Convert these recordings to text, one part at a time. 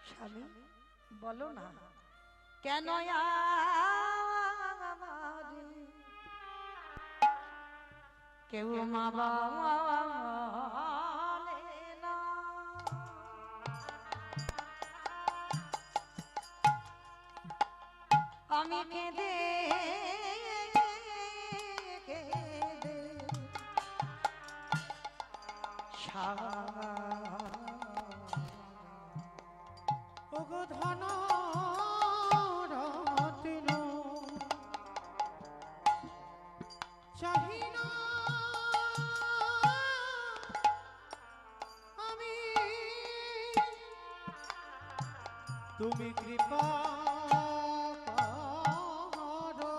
স্বামী বলো না কেন কেউ মা বাবা না, আমি কেঁদে কেঁদে ওগো ধন রত্ন চাহি না আমি, তুমি কৃপা করো।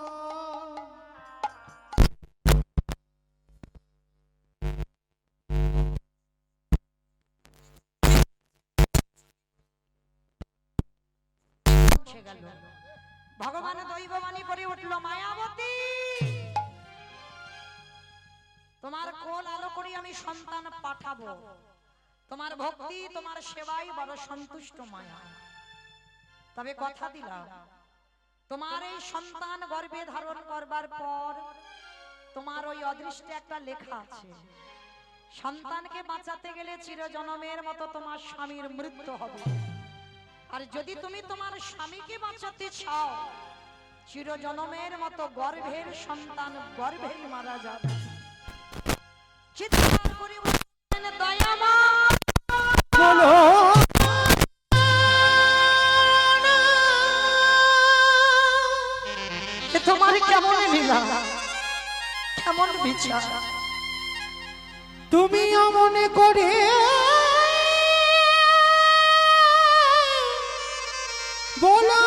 ভগবান দৈববাণী করে উঠল, মায়াবতী তোমার কোল আলো করে আমি সন্তান পাঠাবো, তোমার ভক্তি তোমার সেবাই বড় সন্তুষ্ট মায়া। তবে কথা দিলাম তোমার এই সন্তান গর্ভে ধারণ করবার পর তোমার ওই অদৃষ্টে একটা লেখা আছে, সন্তানকে বাঁচাতে গেলে চিরজনমের মতো তোমার স্বামীর মৃত্যু হবে। আর যদি তুমি তোমার স্বামীকে বাঁচাতে চাও, চিরজনমের মতো গর্ভের সন্তান গর্ভেই মারা যাবে। চিৎকার করে বললেন, দয়াময় বলো তোমার কেমন লীলা, কেমন বিচার, তুমি মনে করে বলো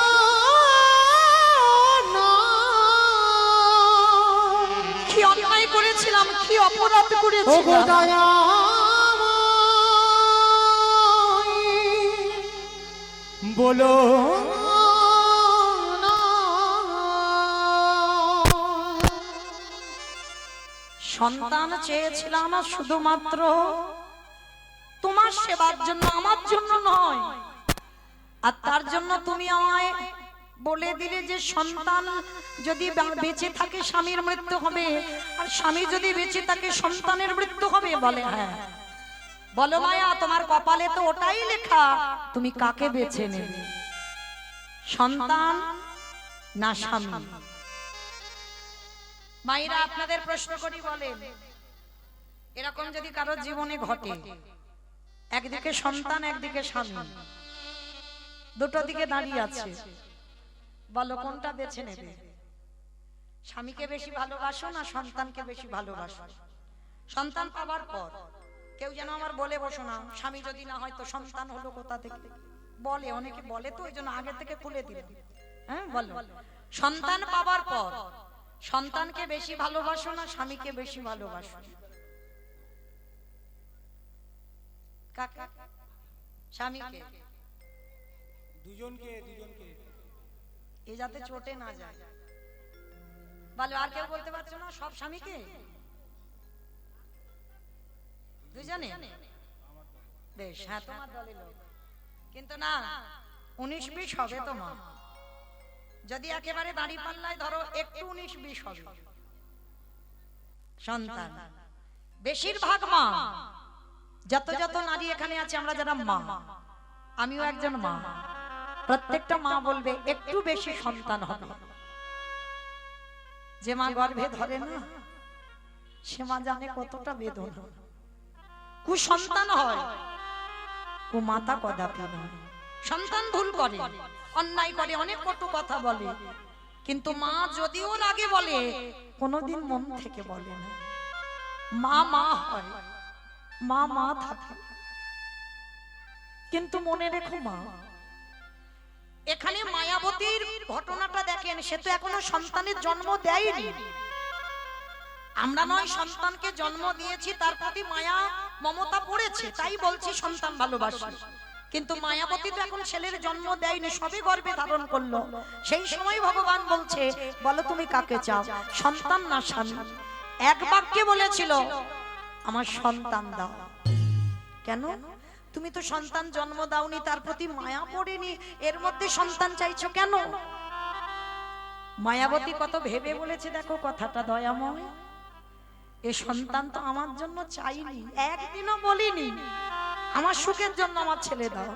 না, কি অন্যায় করেছিলাম, কি অপরাধ ওগো করেছিলাম। দয়াময় বলো না। সন্তান চেয়েছিলাম শুধুমাত্র তোমার সেবার জন্য, আমার জন্য নয়। আর তার জন্য তুমি আমায় বলে দিলে যে সন্তান যদি বেঁচে থাকে স্বামীর মৃত্যু হবে, আর স্বামী যদি বেঁচে থাকে সন্তানের মৃত্যু হবে। বলে হ্যাঁ। বলো মায়া, তোমার কপালে তো ওটাই লেখা, তুমি কাকে বেছে নেবে, সন্তান না স্বামী? মায়েরা আপনাদের প্রশ্ন করি, বলেন এরকম যদি কারোর জীবনে ঘটে, একদিকে সন্তান একদিকে স্বামী, দুটো দিকে দাঁড়িয়ে আছে, বলো কোনটা বেছে নেবে? স্বামীকে বেশি ভালোবাসো না সন্তানকে বেশি ভালোবাসো? সন্তান পাবার পর কেউ যেন আমার বলে বসো না, স্বামী যদি না হয় তো সন্তান হলো কোথা থেকে? বলে, অনেকে বলে, তো ওই জন্য আগে থেকে খুলে দিলে। হ্যাঁ বলো, সন্তান পাবার পর সন্তানকে বেশি ভালোবাসো না স্বামীকে বেশি ভালোবাসো? কাকা স্বামীকে, দুজনকে এ যাতে চোটে না যায়। বলো, আর কেউ বলতে পারছো না? সব স্বামীকে, দুজনে? বেশ, হ্যাঁ তোমার দলের লোক, কিন্তু না 19-20 হবে তোমার। যদি একেবারে দাঁড়ি পাল্লায় ধরো, একটু 19-20 হবে সন্তান। বেশিরভাগ মা, যত যত নারী এখানে আছে, আমরা যারা মা, আমিও একজন মা, প্রত্যেকটা মা বলবে একটু বেশি সন্তান হবে। যে মা গর্ভে ধরে না, সে মা জানে কতটা বেদনা। কুসন্তান হয়, ও মাতা কদাপি নয়। সন্তান ভুল করে, অন্যায় করে, অনেক কটু কথা বলে, কিন্তু মা যদিও রাগে বলে, কোনোদিন মন থেকে বলে না। মা মা হয়, মা মা থাকে। কিন্তু মনে রেখো মা, এখানে মায়াবতীর ঘটনাটা দেখেন, সে তো এখনো সন্তানের জন্ম দেয়নি। আমরা নয় সন্তানকে জন্ম দিয়েছি, তার প্রতি মায়া মমতা পড়েছে, তাই বলছি সন্তান ভালোবাসি। কিন্তু মায়াবতী তো এখন ছেলের জন্ম দেয়নি, সবে গর্ভে ধারণ করলো। সেই সময় ভগবান বলছে, বলো তুমি কাকে চাও, সন্তান না স্বামী? এক বাক্যে বলেছিল, আমার সন্তান দাও। কেন? তুমি তো সন্তান জন্ম দাওনি, তার প্রতি মায়া পড়েনি, এর মধ্যে সন্তান চাইছো কেন? মায়াবতী কত ভেবে বলেছে, দেখো কথাটা দয়াময়, এ সন্তান তো আমার জন্য চাইনি, একদিনও বলিনি আমার সুখের জন্য আমার ছেলে দাও।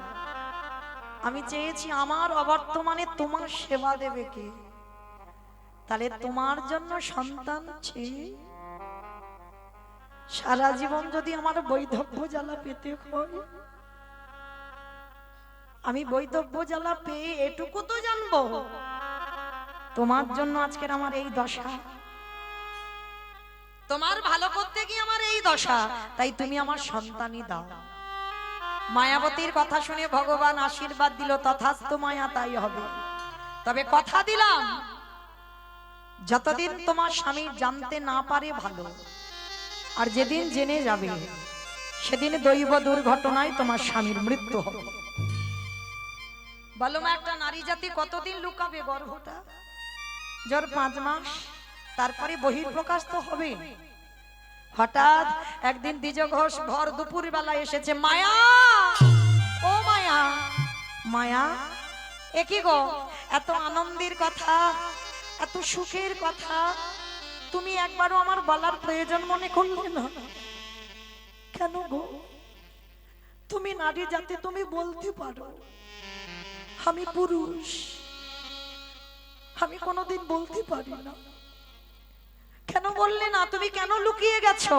আমি চেয়েছি আমার অবর্তমানে তোমার সেবা দেবে কে, তাহলে তোমার জন্য সন্তান চেয়ে সারা জীবন যদি আমার বৈধব্য জ্বালা পেতে হয়, আমি বৈধব্য জ্বালা পেয়ে এটুকু তো জানবো, তোমার জন্য আজকের আমার এই দশা, তোমার ভালো করতে গিয়ে আমার এই দশা, তাই তুমি আমার সন্তানই দাও। মায়াবতীর কথা শুনে ভগবান আশীর্বাদ দিল, তথাস্তু মায়া, তাই হবে। তবে কথা দিলাম, যতদিন তোমার স্বামী জানতে না পারে ভালো, আর যেদিন জেনে যাবে সেদিন দৈব দুর্ঘটনায় তোমার স্বামীর মৃত্যু হবে। বলো মা, একটা নারী জাতি কতদিন লুকাবে গর্ভটা? জোর 5 মাস, তারপরে বহির্প্রকাশ তো হবে। হঠাৎ একদিন দ্বিজ ঘোষ ভর দুপুর বেলা এসেছে, মায়া, ও মায়া, মায়া, এ কি গো, এত আনন্দের কথা, এত সুখের কথা তুমি একবারও আমার বলার প্রয়োজন মনে করলে না? কেন গো, তুমি নারী জাতি, তুমি বলতে পারো, আমি পুরুষ, আমি কোনোদিন বলতে পারি না। কেন বললে না? তুমি কেন লুকিয়ে গেছো?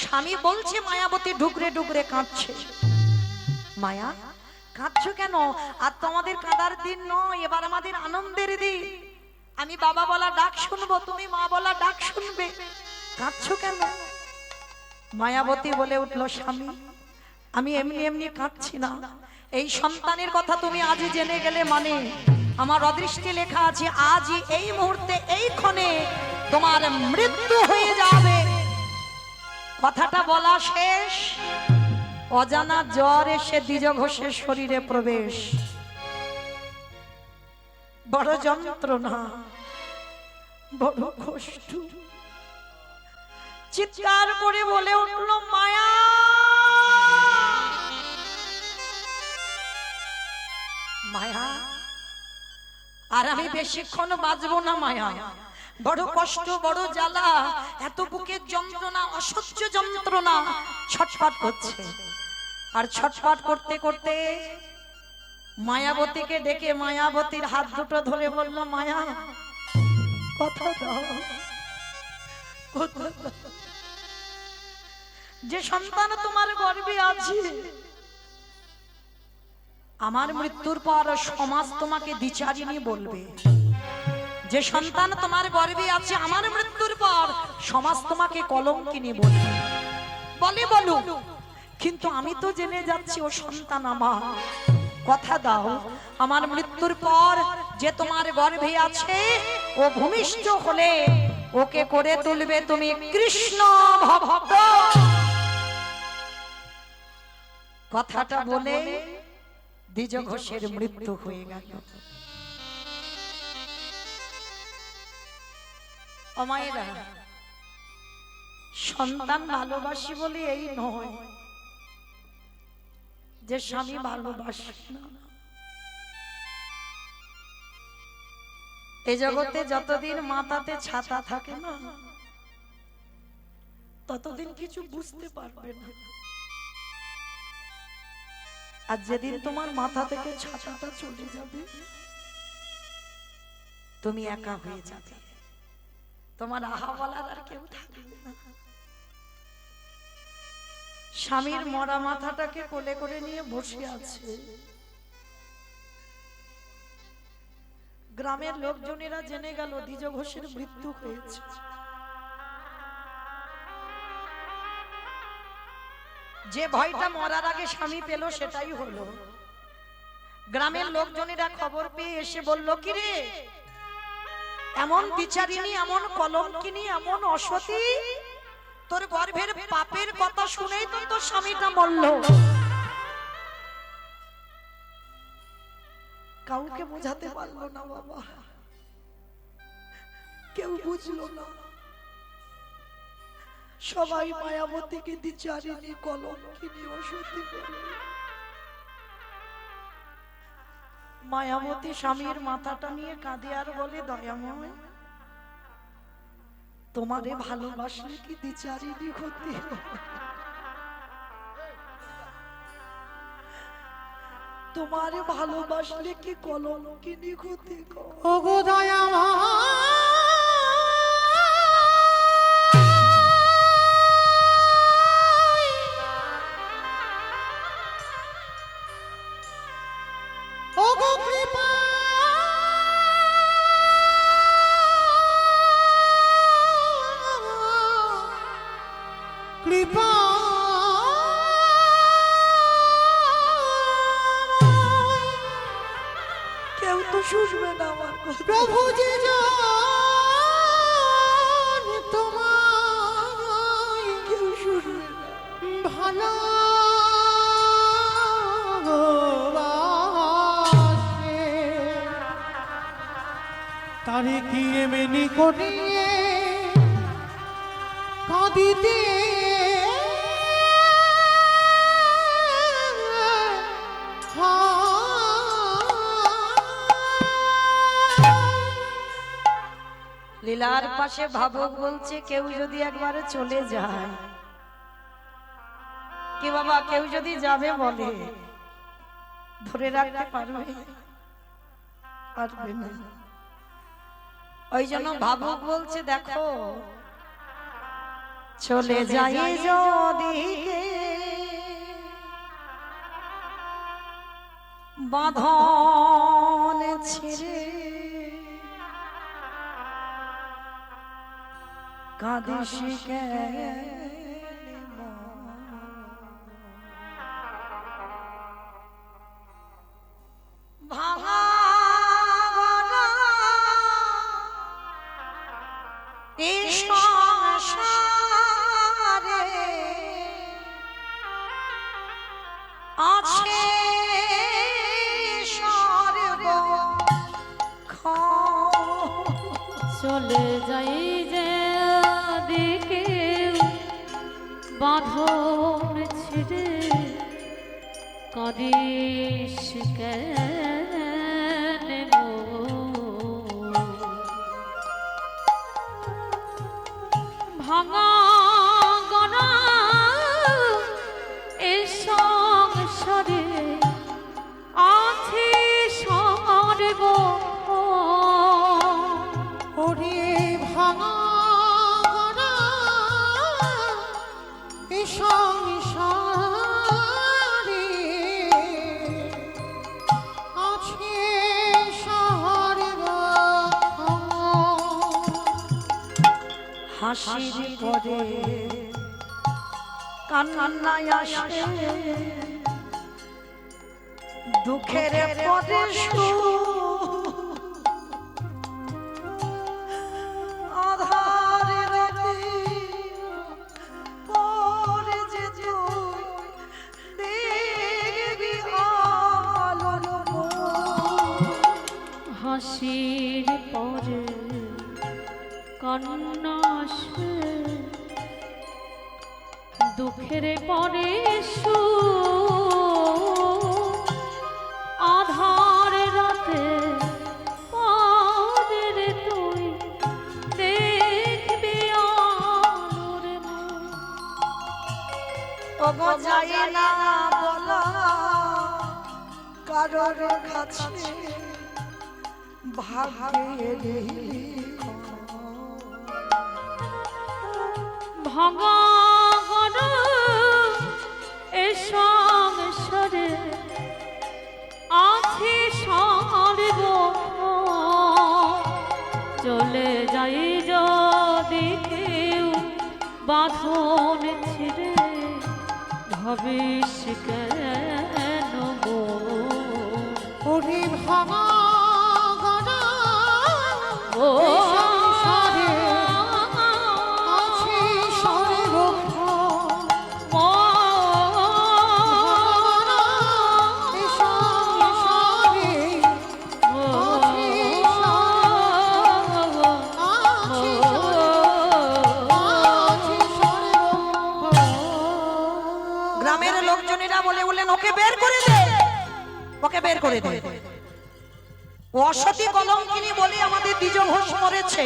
স্বামী বলছে, মায়াবতী ডুকরে ডুকরে কাঁদছে। মায়া, কাঁদছো কেন? আর তোমাদের কাঁদার দিন নয়, এবার আমাদের আনন্দের দিন। আমি বাবা বলা ডাক শুনবো, তুমি মা বলা ডাক শুনবে, কাঁদছো কেন? মায়াবতী বলে উঠলো, স্বামী, আমি এমনি এমনি কাঁদছি না, এই সন্তানের কথা তুমি আজ জেনে গেলে মানে আমার অদৃষ্টে লেখা আছে, আজই এই মুহূর্তে এই ক্ষণে তোমার মৃত্যু হয়ে যাবে। কথাটা বলা শেষ, অজানা জ্বর এসে দ্বিজ ঘোষের শরীরে প্রবেশ। বড় যন্ত্রণা, বড় কষ্ট, চিৎকার করে বলে উঠল, মায়া, মায়া, আর আমি বেশিক্ষণ বাঁচবো না মায়া, বড় কষ্ট, বড় জ্বালা, এত বুকের যন্ত্রণা, অসহ্য যন্ত্রণা, ছটফট করছে। আর ছটফট করতে করতে মায়াবতীকে ডেকে মায়াবতীর হাত দুটো ধরে বলল, মায়া, কথা দাও, কথা দাও, যে সন্তান তোমার গর্ভে আছে, আমার মৃত্যুর পর সমাজ তোমাকে দ্বিচারিণী বলবে। যে সন্তান তোমার গর্ভে আছে, আমার মৃত্যুর পর সমাজ তোমাকে কলঙ্কিনী বলবে। বলে বলো, কিন্তু আমি তো জেনে যাচ্ছি ও সন্তান আমার। কথা দাও, আমার মৃত্যুর পর যে তোমার গর্ভে আছে, ও ভূমিষ্ঠ হলে ওকে করে তুলবে তুমি কৃষ্ণ ভক্ত। কথাটা বলে দ্বিজ ঘোষের মৃত্যু হয়ে গেল। অমায়েরা, সন্তান ভালোবাসি বলে এই নয় যে স্বামী ভালোবাসে না। এই জগতে যতদিন মাথাতে ছাতা থাকে না, ততদিন কিছু বুঝতে পারবে না। আর যেদিন তোমার মাথা থেকে ছাতাটা চলে যাবে, তুমি একা হয়ে যাবে, তোমার আহা বলার আর কেউ থাকবে না। স্বামীর মরা মাথাটাকে কোলে করে নিয়ে বসে আছে। গ্রামের লোকজনেরা জেনে গেল দ্বিজ ঘোষের মৃত্যু হয়েছে। যে ভয়টা মরার আগে স্বামী পেল, সেটাই হলো। গ্রামের লোকজনেরা খবর পেয়ে এসে বলল, কি রে, এমন বিচারিণী, এমন কলঙ্কিনী, এমন অসতী, তোর গর্ভের পাপের কথা শুনেই তো তোর স্বামীটা মরল। কাউকে বোঝাতে পারলো না বাবা, কেউ বুঝলো না। সবাই মায়াবতীকে দ্বিচারিণী, কলঙ্কিনী, অসতী বলে। মায়াবতী স্বামীর মাথাটা নিয়ে কাঁদে আর বলে, দয়াময় তোমারে ভালোবাসলে কি দ্বিচারিণী হতে, তোমারে ভালোবাসলে কি কলঙ্কিনী হতে গো। ওগো দয়াময় ওগো কৃপা কৃপা কেউ তো শুনবে না আমার কথা। প্রভু যে জন তোমায় কেউ শুনবে না। ভালোবাসে তারে কি এমনি করিয়ে কাঁদিতে লীলার পাশে ভাবক বলছে, কেউ যদি একবারে চলে যায়, কি বাবা কেউ যদি যাবে বলে ধরে রাখতে পারবে? পারবে না। ওই জন্য ভাবক বলছে, দেখো চলে যাই যদি বাঁধন ছেড়ে, কাঁদিস কেন ভাঙা এই সংসারে আছে চলে যাই যে দিকে বাঁধন ছেড়ে, কাঁদিস কেন মন? ভাঙা গড়া এ সংসারে আছে সর্ব ওরে ভাঙা গড়া এ সংসারে আছে সর্ব হাসির পরে কান্নায় আসে, দুঃখের পরে আধার রাতে পরে যে তুই দেখবি আলোর হাসির পরে কান্না আসে, দুঃখের পরে আধার রাতে পরে তুই দেখবি আলোর মুখ। ওগো যায় না বলা কারোর কাছে, ভাগ্যের ভাঙা গড়া এ সংসারে আছে সর্ব, চলে যাই যদি কেউ বাঁধন ছেড়ে, ভাবিস কেন মন? ওরে ভাঙা গড়া ও এ সংসারে আছে সর্বক্ষণ। এ সংসারে গ্রামের লোকজনেরা বলে বললেন, ওকে বের করে দে, ওকে বের করে দে। অসতী কলঙ্কিনী বলে আমাদের দ্বিজ ঘোষ মরেছে।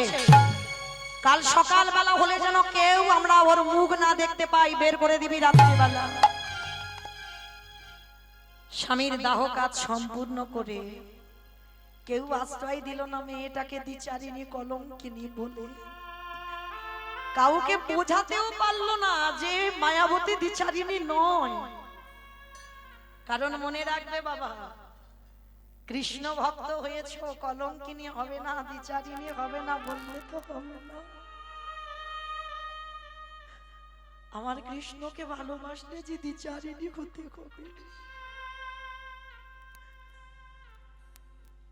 কাল সকালবেলা হলে যেন কেউ আমরা ওর মুখ না দেখতে পাই, বের করে দিবি রাত্রিবেলা। স্বামীর দাহ কাজ সম্পূর্ণ করে কেউ আশ্রয় দিল না মেয়েটাকে দ্বিচারিণী কলঙ্কিনী বলে। কাউকে বোঝাতেও পারলো না যে মায়াবতী দ্বিচারিণী নয়। কারণ মনে রাখবে বাবা, কৃষ্ণ ভক্ত হয়েছ, কলঙ্কিনী হবে না, দ্বিচারিণী হবে না বললে তো হবে না। আমার কৃষ্ণকে ভালোবাসলে যে দ্বিচারিণী হতে হবে।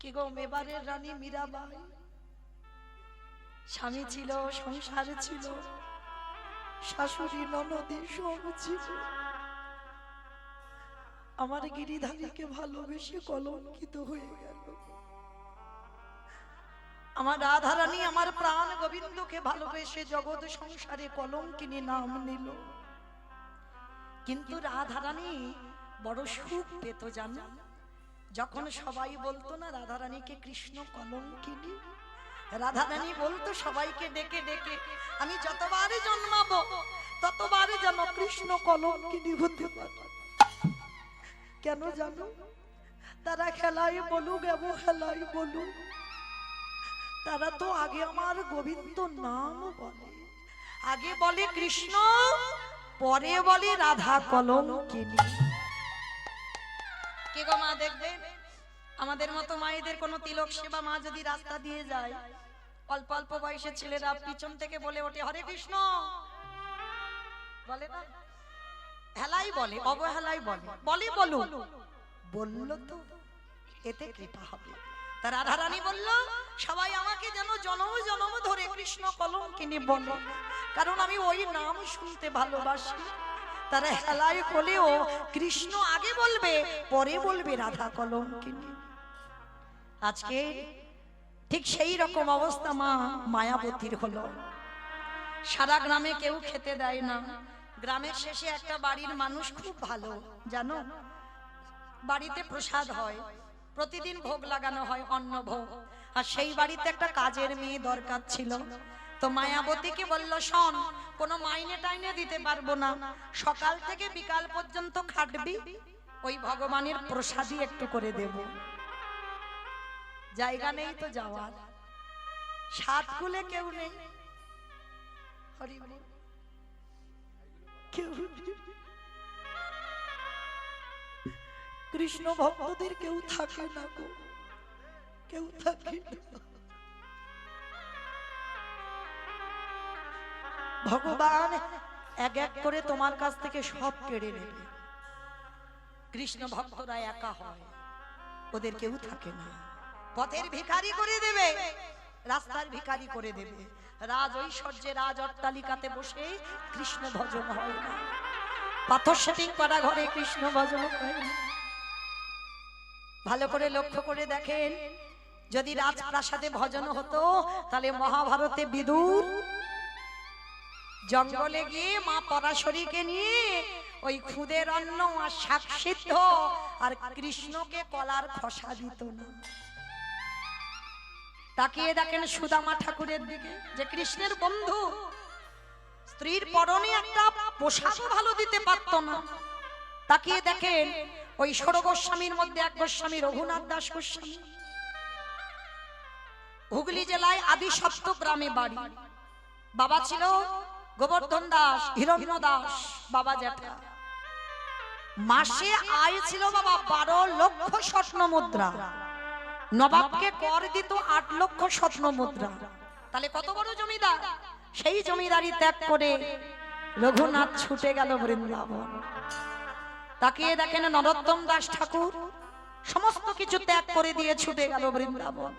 কি গো, মেবারের রানী মীরাবাই স্বামী ছিল, সংসার ছিল, শাশুড়ি ননদী সব ছিল। আমার গিরিধারীকে ভালোবেসে কলঙ্কিত হয়ে গেল। আমার রাধারানী আমার প্রাণ গোবিন্দকে ভালোবেসে জগৎ সংসারে কলঙ্কিনী নাম নিল। কিন্তু রাধারানী বড় সুখ পেত জানো, যখন সবাই বলতো না রাধারানীকে কৃষ্ণ কলঙ্কিনী। রাধারানী বলতো সবাইকে ডেকে ডেকে, আমি যতবারে জন্মাবো ততবারে যেন কৃষ্ণ কলঙ্কিনী হতে পারে। কেন জানো? তারা খেলাই বলুক খেলাই বলুক, তারা তো আগে আমার গোবিন্দ নাম বলে, আগে বলে কৃষ্ণ, পরে বলে রাধা কলঙ্কিনী। কে গো মা, দেখবে আমাদের মতো মায়েদের কোনো তিলক সেবা মা যদি রাস্তা দিয়ে যায়, অল্প অল্প বয়সের ছেলেরা পিছন থেকে বলে ওঠে হরে কৃষ্ণ, বলে না? হেলাই বলে, অবহেলাই বলে, বলে বলো, বললো তো এতে কৃপা হবে। তার রাধারানী বলল সবাই আমাকে যেন জনম জনম ধরে কৃষ্ণ কলঙ্কিনী বলে, কারণ আমি ওই নাম শুনতে ভালোবাসি। তারা হেলাই হলেও কৃষ্ণ আগে বলবে, পরে বলবে রাধা কলঙ্কিনী। আজকে ঠিক সেই রকম অবস্থা মা মায়াবতীর হলো। সারা গ্রামে কেউ খেতে দেয় না। গ্রামের শেষে একটা বাড়ির মানুষ খুব ভালো জানো, বাড়িতে প্রসাদ হয়, প্রতিদিন ভোগ লাগানো হয়, অন্ন ভোগ। আর সেই বাড়িতে একটা কাজের মেয়ে দরকার ছিল। তো মায়াবতীকে বলল, শোন, কোনো মাইনে টাইনে দিতে পারবো না, সকাল থেকে বিকাল পর্যন্ত খাটবি, ওই ভগবানের প্রসাদই একটু করে দেব। জায়গা নেই তো যাওয়ার, সাত কুলে কেউ নেই, হরি বল, কেউ নেই। কৃষ্ণ ভক্তদের কেউ থাকে না গো, কেউ থাকে না। ভগবান এক এক করে তোমার কাছ থেকে সব কেড়ে নেবে। কৃষ্ণ ভক্তরা একা হয়, ওদের কেউ থাকে না। পথের ভিখারি করে দেবে, রাস্তার ভিখারি করে দেবে। রাজ ঐশ্বর্যে রাজ অট্টালিকাতে বসে কৃষ্ণ ভজন হয় না, পাথর সেটিং করা ঘরে কৃষ্ণ ভজন হয় না। ভালো করে লক্ষ্য করে দেখেন, যদি রাজপ্রাসাদে ভজন হতো তাহলে মহাভারতে বিদুর জঙ্গলে গিয়ে মা পরাশরীকে নিয়ে ওই খুদের অন্ন আর শাক সিদ্ধ আর কৃষ্ণকে কলার খসা দিত না। তাকিয়ে দেখেন সুদামা ঠাকুরের দিকে, যে কৃষ্ণের বন্ধু, স্ত্রীর পরনে একটা পোশাক ভালো দিতে পারত না। তাকিয়ে দেখেন ওই 16 গোস্বামীর মধ্যে এক গোস্বামী রঘুনাথ দাস গোস্বামী, হুগলি জেলায় আদি সপ্ত গ্রামে বাড়ি। বাবা ছিল গোবর্ধন দাস, হিরণ্য দাস বাবা জ্যাঠা। মাসে আয় ছিল বাবা 12 লক্ষ স্বর্ণ মুদ্রা। নবাবকে কর দিত 8 লক্ষ স্বর্ণ মুদ্রা। তাহলে কত বড় জমিদার। সেই জমিদারি ত্যাগ করে রঘুনাথ ছুটে গেল বৃন্দাবন। তাকিয়ে দেখেন নরোত্তম দাস ঠাকুর সমস্ত কিছু ত্যাগ করে দিয়ে ছুটে গেল বৃন্দাবন।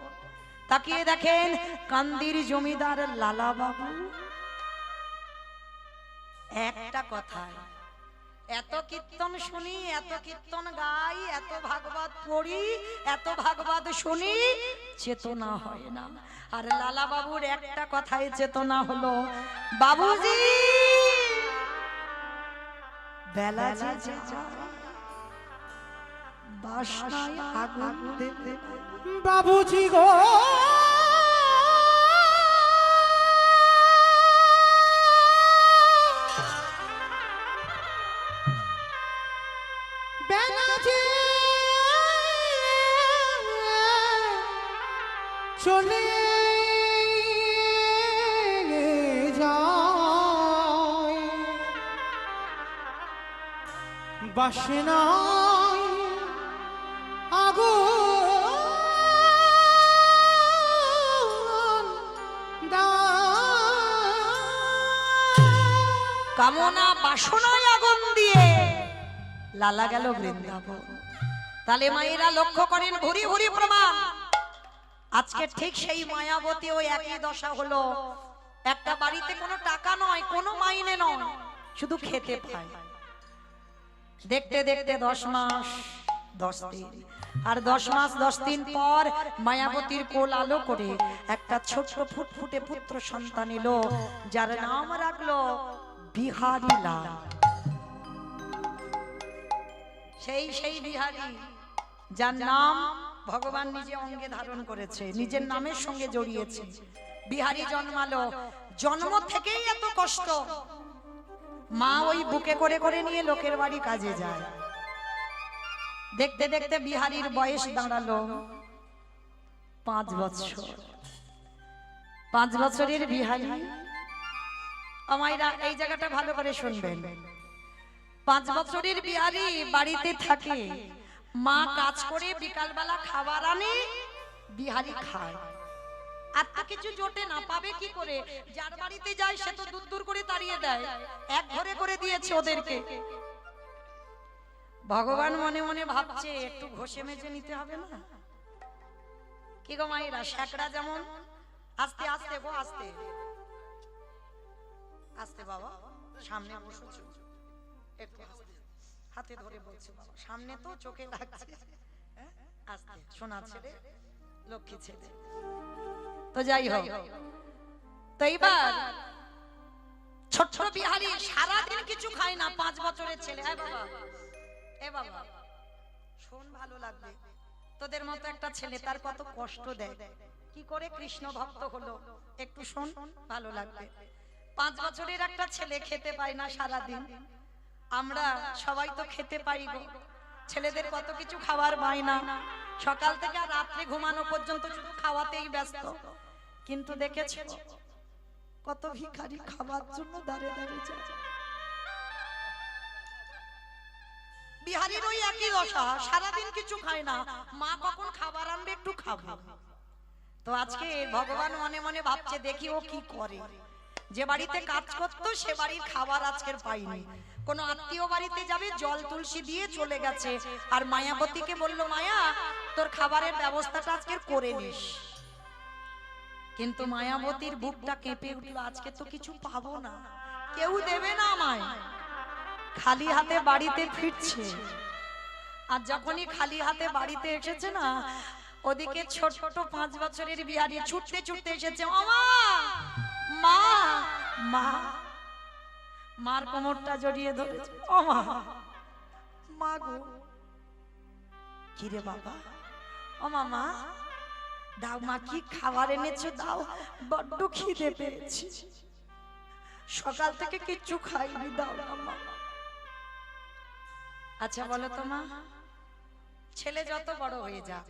তাকিয়ে দেখেন কান্দির জমিদার লালা বাবু। একটা কথায় এত কীর্তন শুনি, এত কীর্তন গাই, এত ভাগবত পড়ি, এত ভাগবত শুনি, চেতনা হয় না। আর লালা বাবুর একটা কথায় চেতনা হলো, বাবুজি বেলা যে যায় বাসনায় আগুন দেবে। বাবুজি গো বেনাজি চলে যায় বাসনা আগুন কামনা বাসনায় আগুন দিয়ে লালা গেল বৃন্দাবন। তাহলে মায়েরা লক্ষ্য করেন, ভুরি ভুরি প্রমাণ। আজকে ঠিক সেই মায়াবতী ওই একই দশা হলো। একটা বাড়িতে কোনো টাকা নয়, কোনো মাইনে নয়, শুধু খেতে পায়। দেখতে দেখতে 10 মাস 10 দিন, আর 10 মাস 10 দিন পর মায়াবতীর কোল আলো করে একটা ছোট্ট ফুটফুটে পুত্র সন্তান এলো, যার নাম রাখলো বিহারী লাল। সেই বিহারী, যার নাম ভগবান নিজে অঙ্গে ধারণ করেছে, নিজের নামের সঙ্গে জড়িয়েছে। বিহারী জন্মালো, জন্ম থেকেই এত কষ্ট। মা ওই বুকে করে করে নিয়ে লোকের বাড়ি কাজে যায়। দেখতে দেখতে বিহারীর বয়স দাঁড়ালো 5 বছর। 5 বছরের বিহারী, আমায়রা এই জায়গাটা ভালো করে শুনবেন। 5 বছরের বিহারী বাড়িতে থাকে, মা কাজ করে বিকালবেলা খাবার আনে, বিহারী খায়। আর তো কিছু জোটে না, পাবে কি করে? যার বাড়িতে যায় সে তো দূর দূর করে তাড়িয়ে দেয়, এক ঘরে করে দিয়েছে ওদেরকে। ভগবান মনে মনে ভাবছে একটু ঘষে মেজে নিতে হবে না? কি গো মায়েরা, শেকড়া যেমন আস্তে আস্তে গো, আস্তে আস্তে বাবা, সামনে বসেছো একটু আস্তে, হাতে ধরে বলছে বাবা, সামনে তো চোখে লাগছে, আস্তে, সোনা ছেলে, লক্ষ্মী ছেলে। তো যাই হোক, তো এইবার ছোট্ট বিহারী সারাদিন কিছু খায় না, 5 বছরের ছেলে। এ বাবা শোন, ভালো লাগবে, তোদের মতো একটা ছেলে তার কত কষ্ট দেয়, কি করে কৃষ্ণ ভক্ত হলো, একটু শোন, ভালো লাগবে। 5 বছরের একটা ছেলে খেতে পায় না সারাদিন। আমরা সবাই তো খেতে পাই গো, ছেলেদের কত কিছু খাবার পাই না, সকাল থেকে আর রাত্রে ঘুমানো পর্যন্ত শুধু খাওয়াতেই ব্যস্ত। কিন্তু দেখেছো কত ভিখারি খাবার জন্য দাঁড়ে দাঁড়ে যায়। বিহারীর ওই একই দশা, সারাদিন কিছু খায় না, মা কখন খাবার আনবে একটু খাবো। তো আজকে ভগবান মনে মনে ভাবছে দেখি ও কি করে। যে বাড়িতে কাজ করতো সে বাড়ির খাবার আজকের পাইনি, কোন আত্মীয় বাড়িতে যাবে, জল তুলসী দিয়ে চলে গেছে, আর মায়াবতীকে বলল মায়া তোর খাবারের ব্যবস্থাটা আজকে করে নিস। কিন্তু মায়াবতীর বুকটা কেঁপে উঠলো, আজকে তো কিছু পাবো না, কেউ দেবে না আমায়, খালি হাতে বাড়িতে ফিরছে। আর যখনই খালি হাতে বাড়িতে এসেছে না, ওদিকে ছোট 5 বছরের বিহারী ছুটতে ছুটতে এসেছে, মামা মা মা, মার কোমরটা জড়িয়ে ধরেছে, ও মা, মা গো, কি রে বাবা, ও মামা দাও, মা কি খাবার এনেছো দাও, বড্ড খিদে পেয়েছি, সকাল থেকে কিচ্ছু খাইনি, দাও না মা। আচ্ছা বলো তো মা, ছেলে যত বড় হয়ে যাক,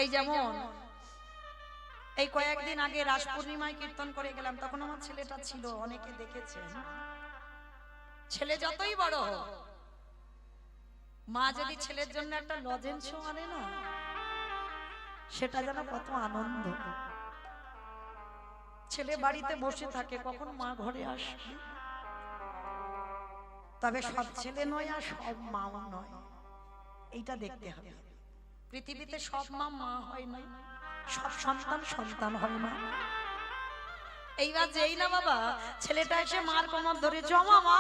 এই যেমন এই কয়েকদিন আগে রাস পূর্ণিমায় কীর্তন করে গেলাম, তখন আমার ছেলেটা ছিল, অনেকে দেখেছেন, ছেলে যতই বড় হোক, মা যদি ছেলের জন্য একটা লজেন্স আনে না, সেটা যেন কত আনন্দ। ছেলে বাড়িতে বসে থাকে কখন মা ঘরে আসবে। তবে সব ছেলে নয় আর সব মাও নয়, এইটা দেখতে হবে। পৃথিবীতে সব মা মা হয় না, সব সন্তান সন্তান হয় না। এইবার যেই না বাবা ছেলেটা এসে মার কোমর ধরেছে, ও মা,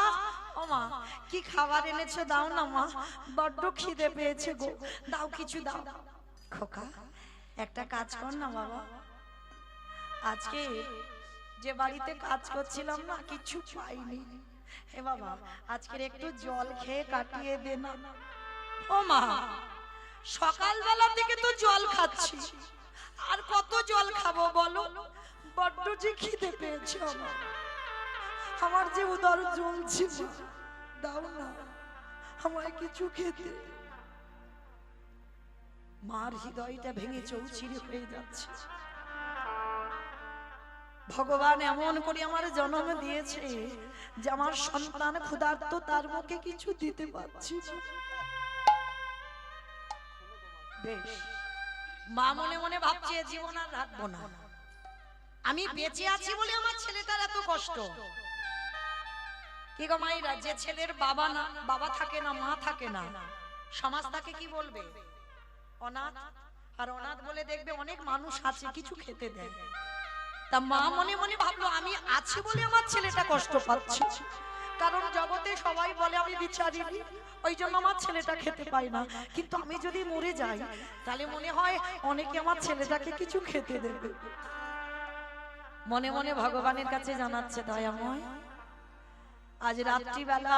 ও মা কি খাবার এনেছো দাও না মা, বড্ড খিদে পেয়েছে গো, দাও কিছু দাও। খোকা একটা কাজ কর না বাবা, আজকে যে বাড়িতে কাজ করছিলাম না কিছু পাইনি, হে বাবা আজকের একটু জল খেয়ে কাটিয়ে দে না। ও মা সকালবেলা থেকে তো জল খাচ্ছি, আর কত জল খাবো বলো? বড্ড যে খিদে পেয়েছে আমার, আমার যে উদর জ্বলছে, দাও না আমায় কিছু খেতে। মার হৃদয়টা ভেঙে চৌচির হয়ে যাচ্ছে। ভগবান এমন করে আমার জন্ম দিয়েছে যে আমার সন্তান ক্ষুধার্ত, তার মুখে কিছু দিতে পারছি না। বেশ, মা মনে মনে ভাবছে জীবন আর রাখবো না, আমি বেঁচে আছি বলে আমার ছেলেটার এত কষ্ট। কি গো মায়েরা, যে ছেলের বাবা না, বাবা থাকে না, মা থাকে না, সমাজ তাকে কি বলবে? অনাথ। আর অনাথ বলে দেখবে অনেক মানুষ আছে কিছু খেতে দেয়। তা মা মনে মনে ভাবলো আমি আছি বলে আমার ছেলেটা কষ্ট পাচ্ছে, কারণ জগতে সবাই বলে আমি বিচারিনি, ওই জন্য আমার ছেলেটা খেতে পায় না। কিন্তু আমি যদি মরে যাই তাহলে মনে হয় অনেকে আমার ছেলেটাকে কিছু খেতে দেবে। মনে মনে ভগবানের কাছে জানাচ্ছে, দয়াময় আজ রাত্রিবেলা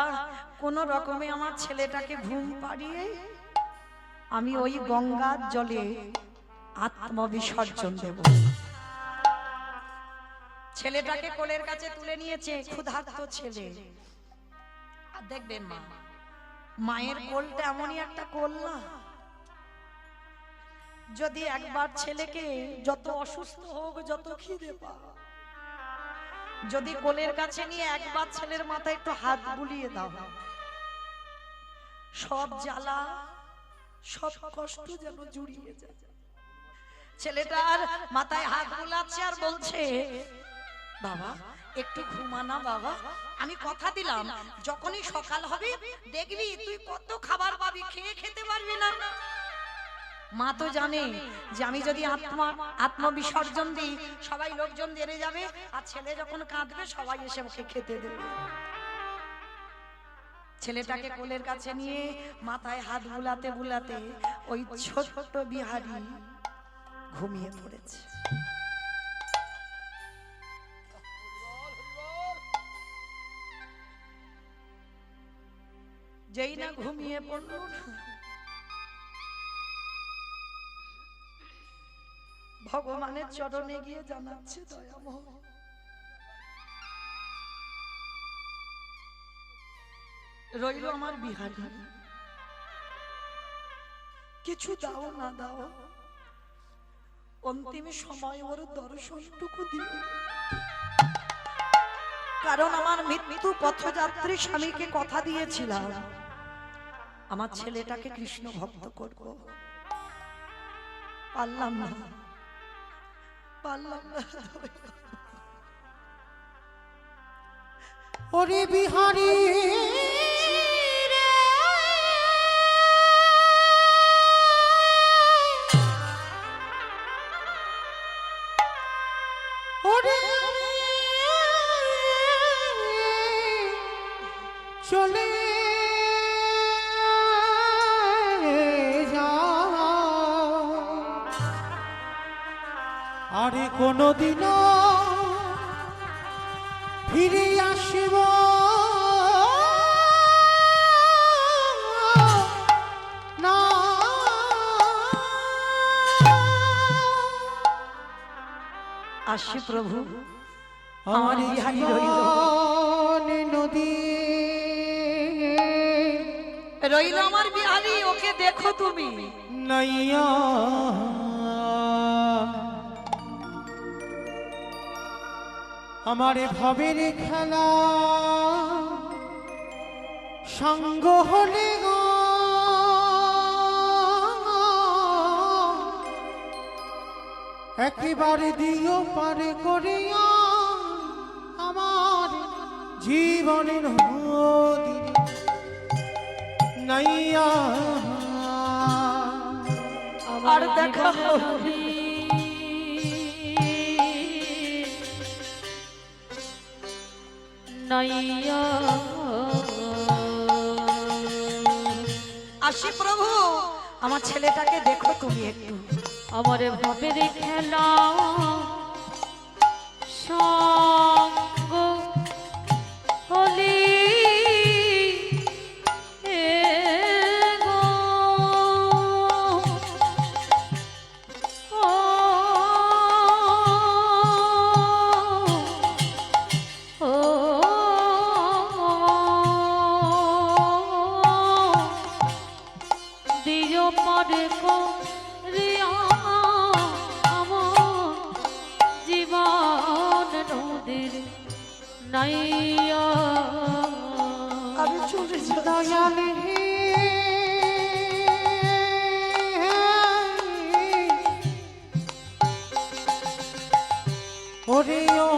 কোন রকমে আমার ছেলেটাকে ঘুম পাড়িয়ে আমি ওই গঙ্গার জলে আত্মবিসর্জন দেব। ছেলেটাকে কোলের কাছে তুলে নিয়েছে, ক্ষুধার্ত ছেলে। আর দেখবেন মা, মায়ের কোলটা এমনই একটা কোল না, যদি একবার ছেলেকে যত অসুস্থ হোক, যত খিদে পাক, যদি কোলের কাছে নিয়ে একবার ছেলের মাথায় একটু হাত বুলিয়ে দাও, সব জ্বালা সব কষ্ট যেন জুড়িয়ে যায়। ছেলেটার মাথায় হাত বুলাচ্ছে আর বলছে, বাবা একটু ঘুমানা বাবা, আমি কথা দিলাম যখনই সকাল হবে দেখবি তুই কত খাবার পাবি, খেয়ে খেতে পারবি না। মা তো জানে যে আমি যদি আত্মবিসর্জন দিই সবাই লোকজন জেনে যাবে, আর ছেলে যখন কাঁদবে সবাই এসে ওকে খেতে দেবে। ছেলেটাকে কোলের কাছে নিয়ে মাথায় হাত বুলাতে বুলাতে ওই ছোট্ট বিহারী ঘুমিয়ে পড়েছে। যেই না ঘুমিয়ে পড়ল, ভগবানের চরণে গিয়ে জানাচ্ছে, দয়াময় রইল আমার বিহারী, কিছু দাও না দাও, অন্তিম সময় ওর দর্শনটুকু দিও, কারণ আমার মৃত্যু পথযাত্রী স্বামীকে কথা দিয়েছিলাম আমার ছেলেটাকে কৃষ্ণ ভক্ত করব, পারলাম না, পারলাম না। ওরে বিহারী ওরে চলে আরে কোনদিনও ফিরে আসিব না, আসি প্রভু, আমার বিহারী রইল নদী রইল আমার বিহারী, ওকে দেখো তুমি। নাইয়া আমার ভাবের খেলা সঙ্গ হলে গো একেবারে দিও পারে করিয়া আমার জীবনের নদী নাইয়া আর দেখা নাইয়া। আসি প্রভু, আমার ছেলেটাকে দেখো তুমি একটু। আমার ভাবের খেলা সঙ্গ হলি পরে করিয়া আমার জীবন নদীর নাইয়া আমি চলে যাই দয়াল হে ওরে ও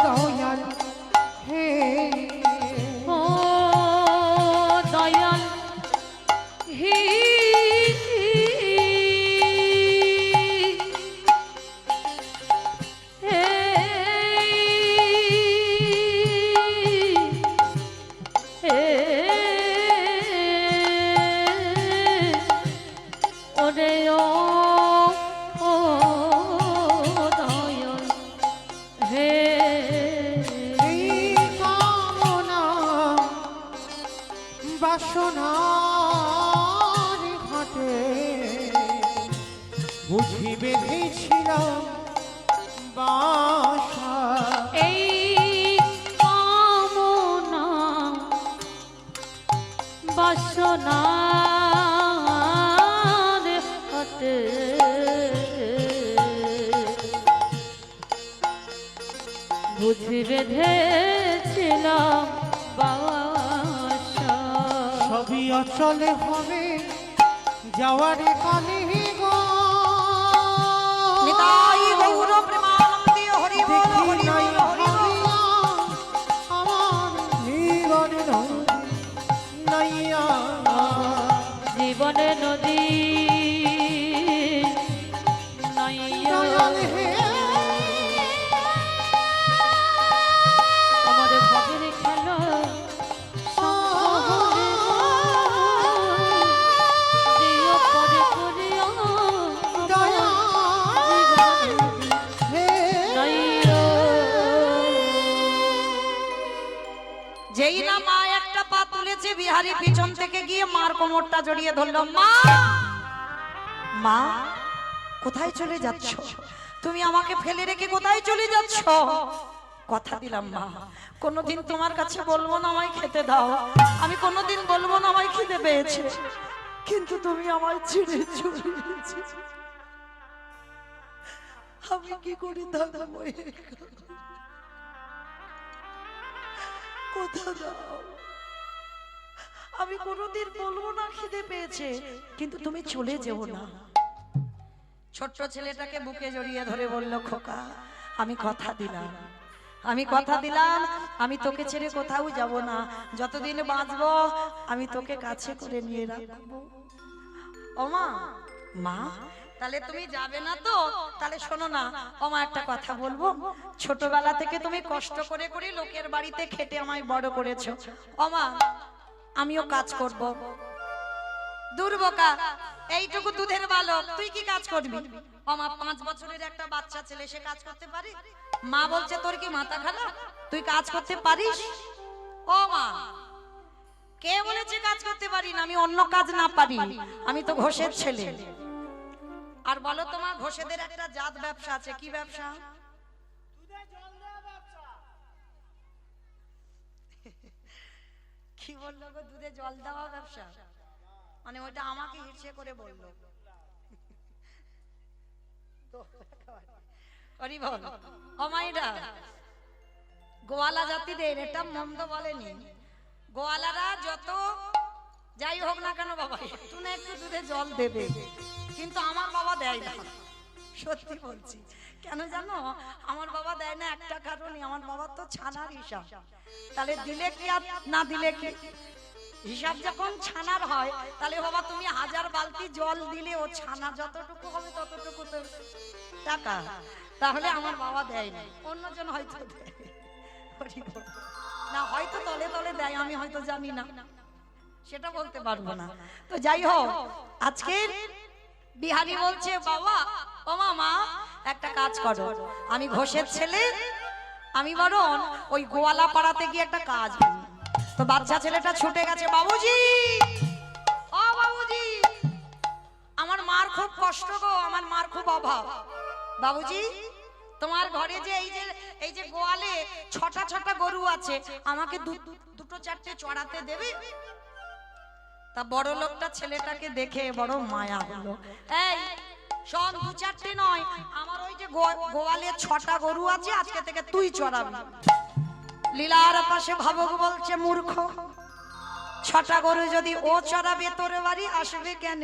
দয়াল হে ও দয়াল হি হে হে ওরে ও দয়াল হে এই কামনা বাসনার ঘাটে বুঝি বেঁধেছিলাম বাসা এই কামনা বাসনার হাতে বুঝি বেঁধেছিলাম বাসা সবই অচলে হবে যাওয়ার কানে গো নিতাই গৌর প্রেমানন্দে হরি বল দেখি হরি নাই বল হরি বল। হারিয়া আমার জীবন নাইয়া জীবনে নদী নাইয়া দয়াল হে আমার ভাবের খেলা যেই না মা একটা পা তুলেছে বিহারি পিছন থেকে গিয়ে মার কোমরটা জড়িয়ে ধরলো মা মা কোথায় চলে যাচ্ছ তুমি আমাকে ফেলে রেখে কোথায় চলে যাচ্ছ কথা দিলাম মা কোনোদিন তোমার কাছে বলবো না আমায় খেতে দাও আমি কোনোদিন বলবো না আমায় খিদে পেয়েছে কিন্তু তুমি আমায় ছেড়ে চলে গেছো আমি কি করি থাকবো কথা দাও আমি কোনোদিন বলবো না খিদে পেয়েছে কিন্তু তুমি চলে যেও না ছোট্ট ছেলেটাকে বুকে জড়িয়ে ধরে বলল খোকা আমি কথা দিলাম আমি তোকে ছেড়ে কোথাও যাব না যতদিন বাঁচবো আমি তোকে কাছে করে নিয়ে রাখবো ও মা মা তাহলে তুমি যাবে না তো তাহলে শোনো না ওমা একটা কথা বলবো ছোটবেলা থেকে তুমি কষ্ট করে করে লোকের বাড়িতে খেটে আমায় বড় করেছো ওমা আমিও কাজ করব দুর্বোকা এইটুকু দুধের বালক তুই কি কাজ করবি ওমা 5 বছরের একটা বাচ্চা ছেলে সে কাজ করতে পারে মা বলছে তোর কি মাথা খারাপ তুই কাজ করতে পারিস ও মা কে বলেছে কাজ করতে পারি না আমি অন্য কাজ না পারি আমি তো ঘোষের ছেলে আর বলো তোমার ঘোষেদের একটা জাত ব্যবসা আছে কি ব্যবসা কি বললো গো দুধে জল দেওয়া ব্যবসা মানে ওইটা আমাকে হিরসে করে বললো হরি বল ও মাইরা গোয়ালা জাতিদের এটা মন্দ বলেনি গোয়ালারা যত যাই হোক না কেন বাবা একটু না একটু দুধে জল দেবে কিন্তু আমার বাবা দেয় না সত্যি বলছি কেন জানো আমার বাবা দেয় না একটা কারণে আমার বাবা তো ছানার হিসাব তাহলে দিলে কি আর না দিলে কি হিসাব যখন ছানার হয় তাহলে বাবা তুমি 1000 বালতি জল দিলে ও ছানা যতটুকু হবে ততটুকু তো টাকা তাহলে আমার বাবা দেয় না অন্যজন হয়তো দেয় না হয়তো তলে তলে দেয় আমি হয়তো জানি না সেটা বলতে পারবো না তো যাই হোক আজকে বিহারি বলছে বাবা ও মামা একটা কাজ করো আমি ঘোষের ছেলে আমি বরং ওই গোয়ালা পাড়াতে গিয়ে একটা কাজ করি তো বাচ্চা ছেলেটা ছুটে গেছে বাবুজি ও বাবুজি আমার মার খুব কষ্ট গো আমার মার খুব অভাব বাবুজি তোমার ঘরে যে এই যে গোয়ালে 6টা গরু আছে আমাকে দুটো চারটে চড়াতে দেবে তা বড় লোকটা ছেলেটাকে দেখে বড় মায়া হলো। এই শোন, 2-4টে নয়, আমার ওই যে গোয়ালে 6টা গরু আছে, আজকে থেকে তুই চড়াবি। লীলার পাশে ভাবক বলছে, মূর্খ, 6টা গরু যদি ও চড়াবে তোর বাড়ি আসবে কেন?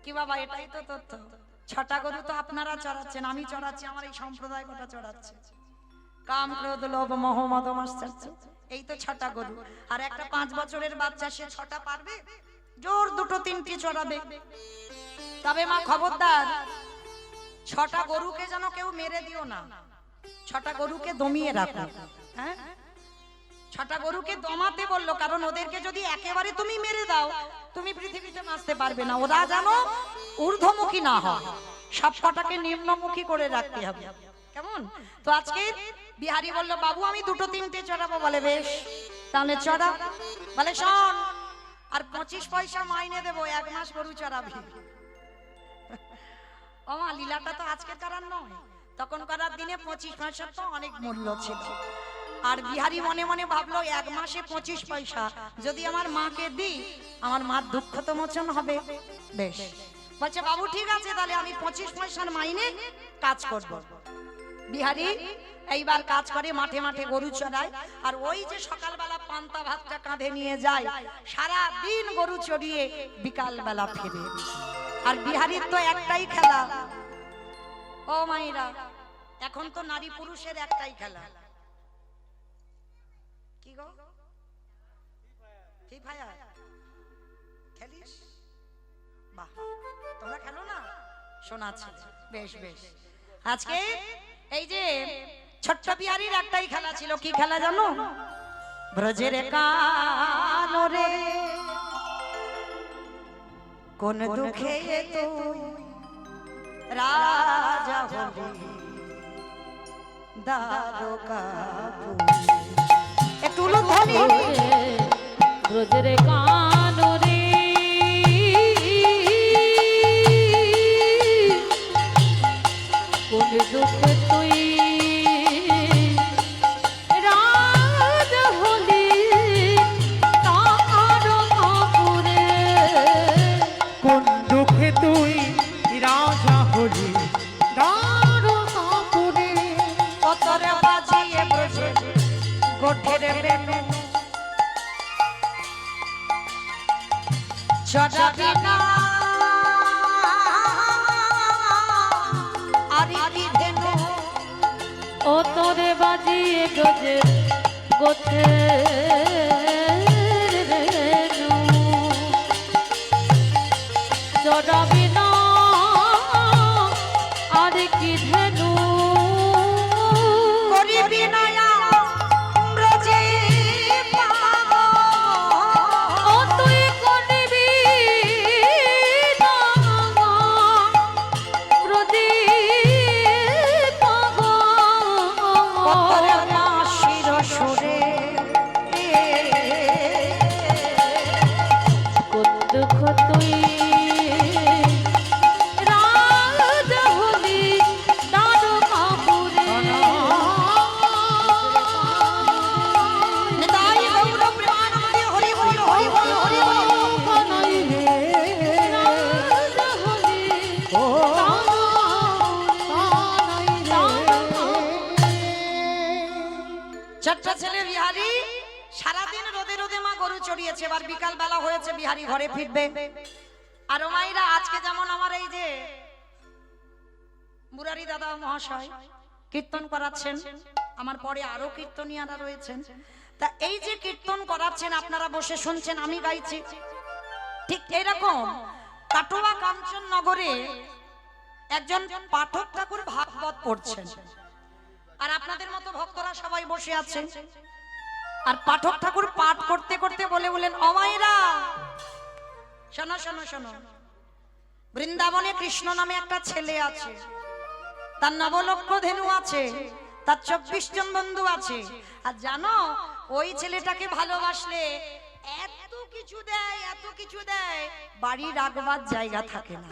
কি বাবা, এটাই তো তথ্য। 6টা গরু তো আপনারা চড়াচ্ছেন, আমি চড়াচ্ছি, আমার এই সম্প্রদায় গোটা চড়াচ্ছে। কাম, ক্রোধ, লোভ, মোহ, মদ, মাশ্চর্য, এই তো 6টা গরু। আর একটা 5 বছরের বাচ্চা, সে 6টা পারবে? জোর 2-3টে চড়াবে। তবে মা খবরদার, 6টা গরুকে যেন কেউ মেরে দিও না, 6টা গরুকে দমিয়ে রাখো। হ্যাঁ, 6টা গরুকে দমাতে বললো, কারণ ওদেরকে যদি একেবারে তুমি মেরে দাও, তুমি পৃথিবীতে বাঁচতে পারবে না। ওরা যেন ঊর্ধ্বমুখী না হয়, সব কটাকে নিম্নমুখী করে রাখতে হবে। কেমন? তো আজকে বিহারি বলল, বাবু আমি 2-3টে চড়াবো। বলে বেশ, তাহলে চড়া। বলে শোন, আর 25 পয়সা মাইনে দেবো, 1 মাস গরু চড়াবি। ও মা, লীলাটা তো আজকে করার নয়, তখন করার দিনে 25 পয়সা তো অনেক মূল্য ছিল। আর বিহারি মনে মনে ভাবলো, 1 মাসে 25 পয়সা যদি আমার মাকে দিই, আমার মার দুঃখ তো মোচন হবে। বেশ, বলছে বাবু ঠিক আছে, তাহলে আমি 25 পয়সার মাইনে কাজ করব। বিহারি এইবার কাজ করে, মাঠে মাঠে গরু চড়ায়। আর ওই যে সকালবেলা পান্তা ভাতটা কাঁধে নিয়ে যায়, সারা দিন গরু চড়িয়ে বিকাল বেলা ফিরে। আর বিহারির তো একটাই খেলা, ও মাইরা, এখন তো নারী পুরুষের একটাই খেলা। কি গো? ফ্রি ফায়ার খেলিস? বাহ, তোমরা খেলো না? শোনাচ্ছি, বেশ বেশ। আজকে এই যে ছোট্ট বিহারির একটাই খেলা ছিল। কি খেলা জানো? ব্রজের কানরে কোন দুঃখে তুই রাজা হলি দ্বারকাপুরী। একটু ধ্বনি। ব্রজের কানরে কোন দুঃখে তুই রাজা হলি দ্বারকাপুরে। কোন দুঃখে তুই রাজা হলি দ্বারকাপুরে। কতরে বাজিয়ে ব্রজে গোঠের বেনু চড়াবি না আরি ধেনু। ও তোরে বাজিয়ে গজের গোঠে চড়াবি না আর কি ধেনু। করিবি নয়া ব্রজে পাগল। ও তুই করবি না ব্রজে কতরে পাগল। বাঁশির সুরে কোন দুঃখ তুই রাজা হলি দ্বারকাপুরে। নিতাই গৌর প্রেমানন্দে হরি বল হরি বল হরি বল। বানাইলে রাজা হলি ও ছোট্ট ছেলে বিহারি সারাদিন রোদে রোদে মা গরু চড়িয়েছে। এবার বিকাল বেলা হয়েছে, বিহারি ঘরে ফিরবে। আর ও মাইরা, আজকে যেমন আমার এই যে মুরারি দাদা মহাশয় কীর্তন করাচ্ছেন, আমার পরে আরো কীর্তনিয়ারা রয়েছেন। তা এই যে কীর্তন করাচ্ছেন, আপনারা বসে শুনছেন, আমি গাইছি, ঠিক এরকম কাটোয়া কাঞ্চননগরে একজন পাঠক ঠাকুর ভাগবত পড়ছেন। আর আপনাদের মতো ভক্তরা সবাই বসে আছেন। আর পাঠক ঠাকুর পাঠ করতে করতে বলেন, অমাইরা শোনো শোনো শোনো, বৃন্দাবনে কৃষ্ণ নামে একটা ছেলে আছে, তার 9 লক্ষ ধেনু আছে, তার 24 জন বন্ধু আছে। আর জানো, ওই ছেলেটাকে ভালোবাসলে এত কিছু দেয়, এত কিছু দেয়, বাড়ি রাখবার জায়গা থাকে না।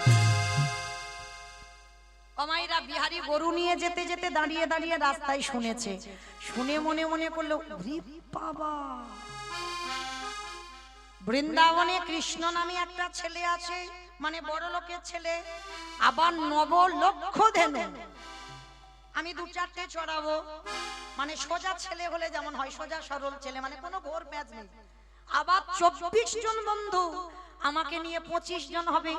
অমাইরা বিহারি গরু নিয়ে যেতে যেতে দাঁড়িয়ে দাঁড়িয়ে রাস্তায় শুনেছে, শুনে মনে মনে করলো, ওরে বাবা, বৃন্দাবনে কৃষ্ণ নামে একটা ছেলে আছে, মানে বড় লোকের ছেলে, আবার 9 লক্ষ ধেনু। আমি 2-4টে চড়াবো, মানে সোজা ছেলে হলে যেমন হয়, সোজা সরল ছেলে, মানে কোনো ঘোর প্যাঁচ নেই। আবার 24 জন বন্ধু, আমাকে নিয়ে 25 জন হবে।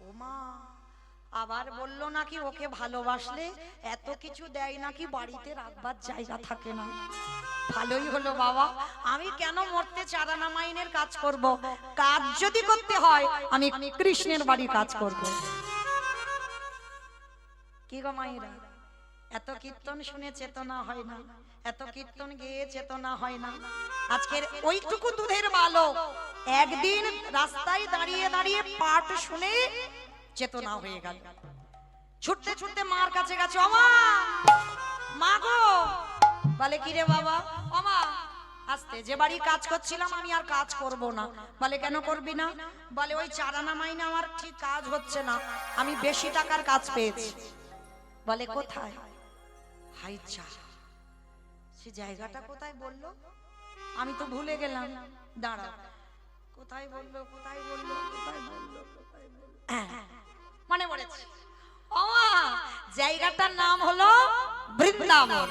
ওমা, আবার বললো নাকি ওকে ভালোবাসলে এত কিছু দেয় নাকি, বাড়িতে রাখবার জায়গা থাকে না। ভালোই হলো বাবা, আমি কেন মরতে চারানা মাইনের কাজ করব? কাজ যদি করতে হয় আমি কৃষ্ণের বাড়ি কাজ করব। কি গো মাইরা, এত কীর্তন শুনে চেতনা হয় না, এত কীর্তন গেয়ে চেতনা হয় না। আজকের ওইটুকু দুধের বালক একদিন রাস্তায় দাঁড়িয়ে দাঁড়িয়ে পাঠ শুনে চেতনা হয়ে গেল। ছুটতে ছুটতে মার কাছে গেছে, ওমা মা গো। বলে কি রে বাবা? ওমা আস্তে, যে বাড়ি কাজ করছিলাম আমি আর কাজ করব না। বলে কেন করবি না? বলে ওই চারানা মাইনে আমার ঠিক কাজ হচ্ছে না, আমি বেশি টাকার কাজ পেয়েছি। বলে কোথায়? হাই চা, সে জায়গাটা কোথায় বললো? আমি তো ভুলে গেলাম, দাঁড়া, কোথায় বললো কোথায় বললো কোথায় বললো কোথায় বললো, মনে পড়েছে। ও জায়গাটার নাম হলো বৃন্দাবন।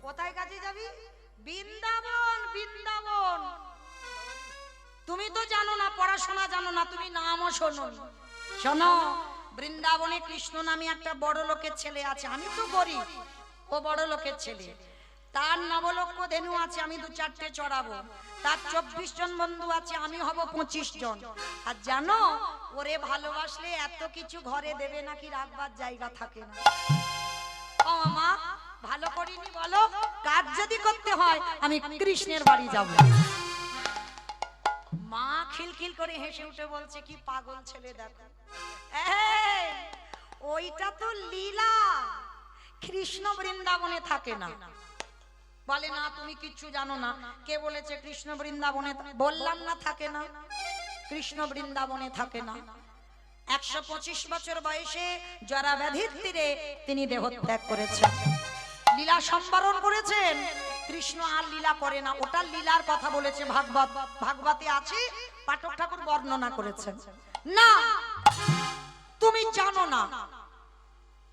কোথায় কাজে যাবি? বৃন্দাবন। বৃন্দাবন তুমি তো জানো না, পড়াশোনা জানো না, তুমি নামও শোনো। শোনো, বৃন্দাবনে কৃষ্ণ নামে একটা বড় লোকের ছেলে আছে। আমি তো গরিব, ও বড় লোকের ছেলে। তার 9 লক্ষ ধেনু আছে, আমি 2-4টে চড়াবো। তার 24 জন বন্ধু আছে, আমি হব 25 জন। আর জানো, ওরে ভালোবাসলে এত কিছু ঘরে দেবে নাকি, রাখবার জায়গা থাকে না। ও মা, ভালো করিনি বলো? কাজ যদি করতে হয় আমি কৃষ্ণের বাড়ি যাব। মা খিলখিল করে হেসে উঠে বলছে, কি পাগল ছেলে দেখো, ওইটা তো লীলা, কৃষ্ণ বৃন্দাবনে থাকে না। বলে না, তুমি কিচ্ছু জানো না। কে বলেছে কৃষ্ণ বৃন্দাবনে? বললাম না থাকে না, কৃষ্ণ বৃন্দাবনে থাকে না। 125 বছর বয়সে জরা ব্যাধির তীরে তিনি দেহত্যাগ করেছেন, লীলা সম্বরণ করেছেন। কৃষ্ণ আর লীলা করে না, ওটা লীলার কথা বলেছে ভাগবত, ভাগবতে আছে, পাঠক ঠাকুর বর্ণনা করেছেন। না, তুমি জানো না।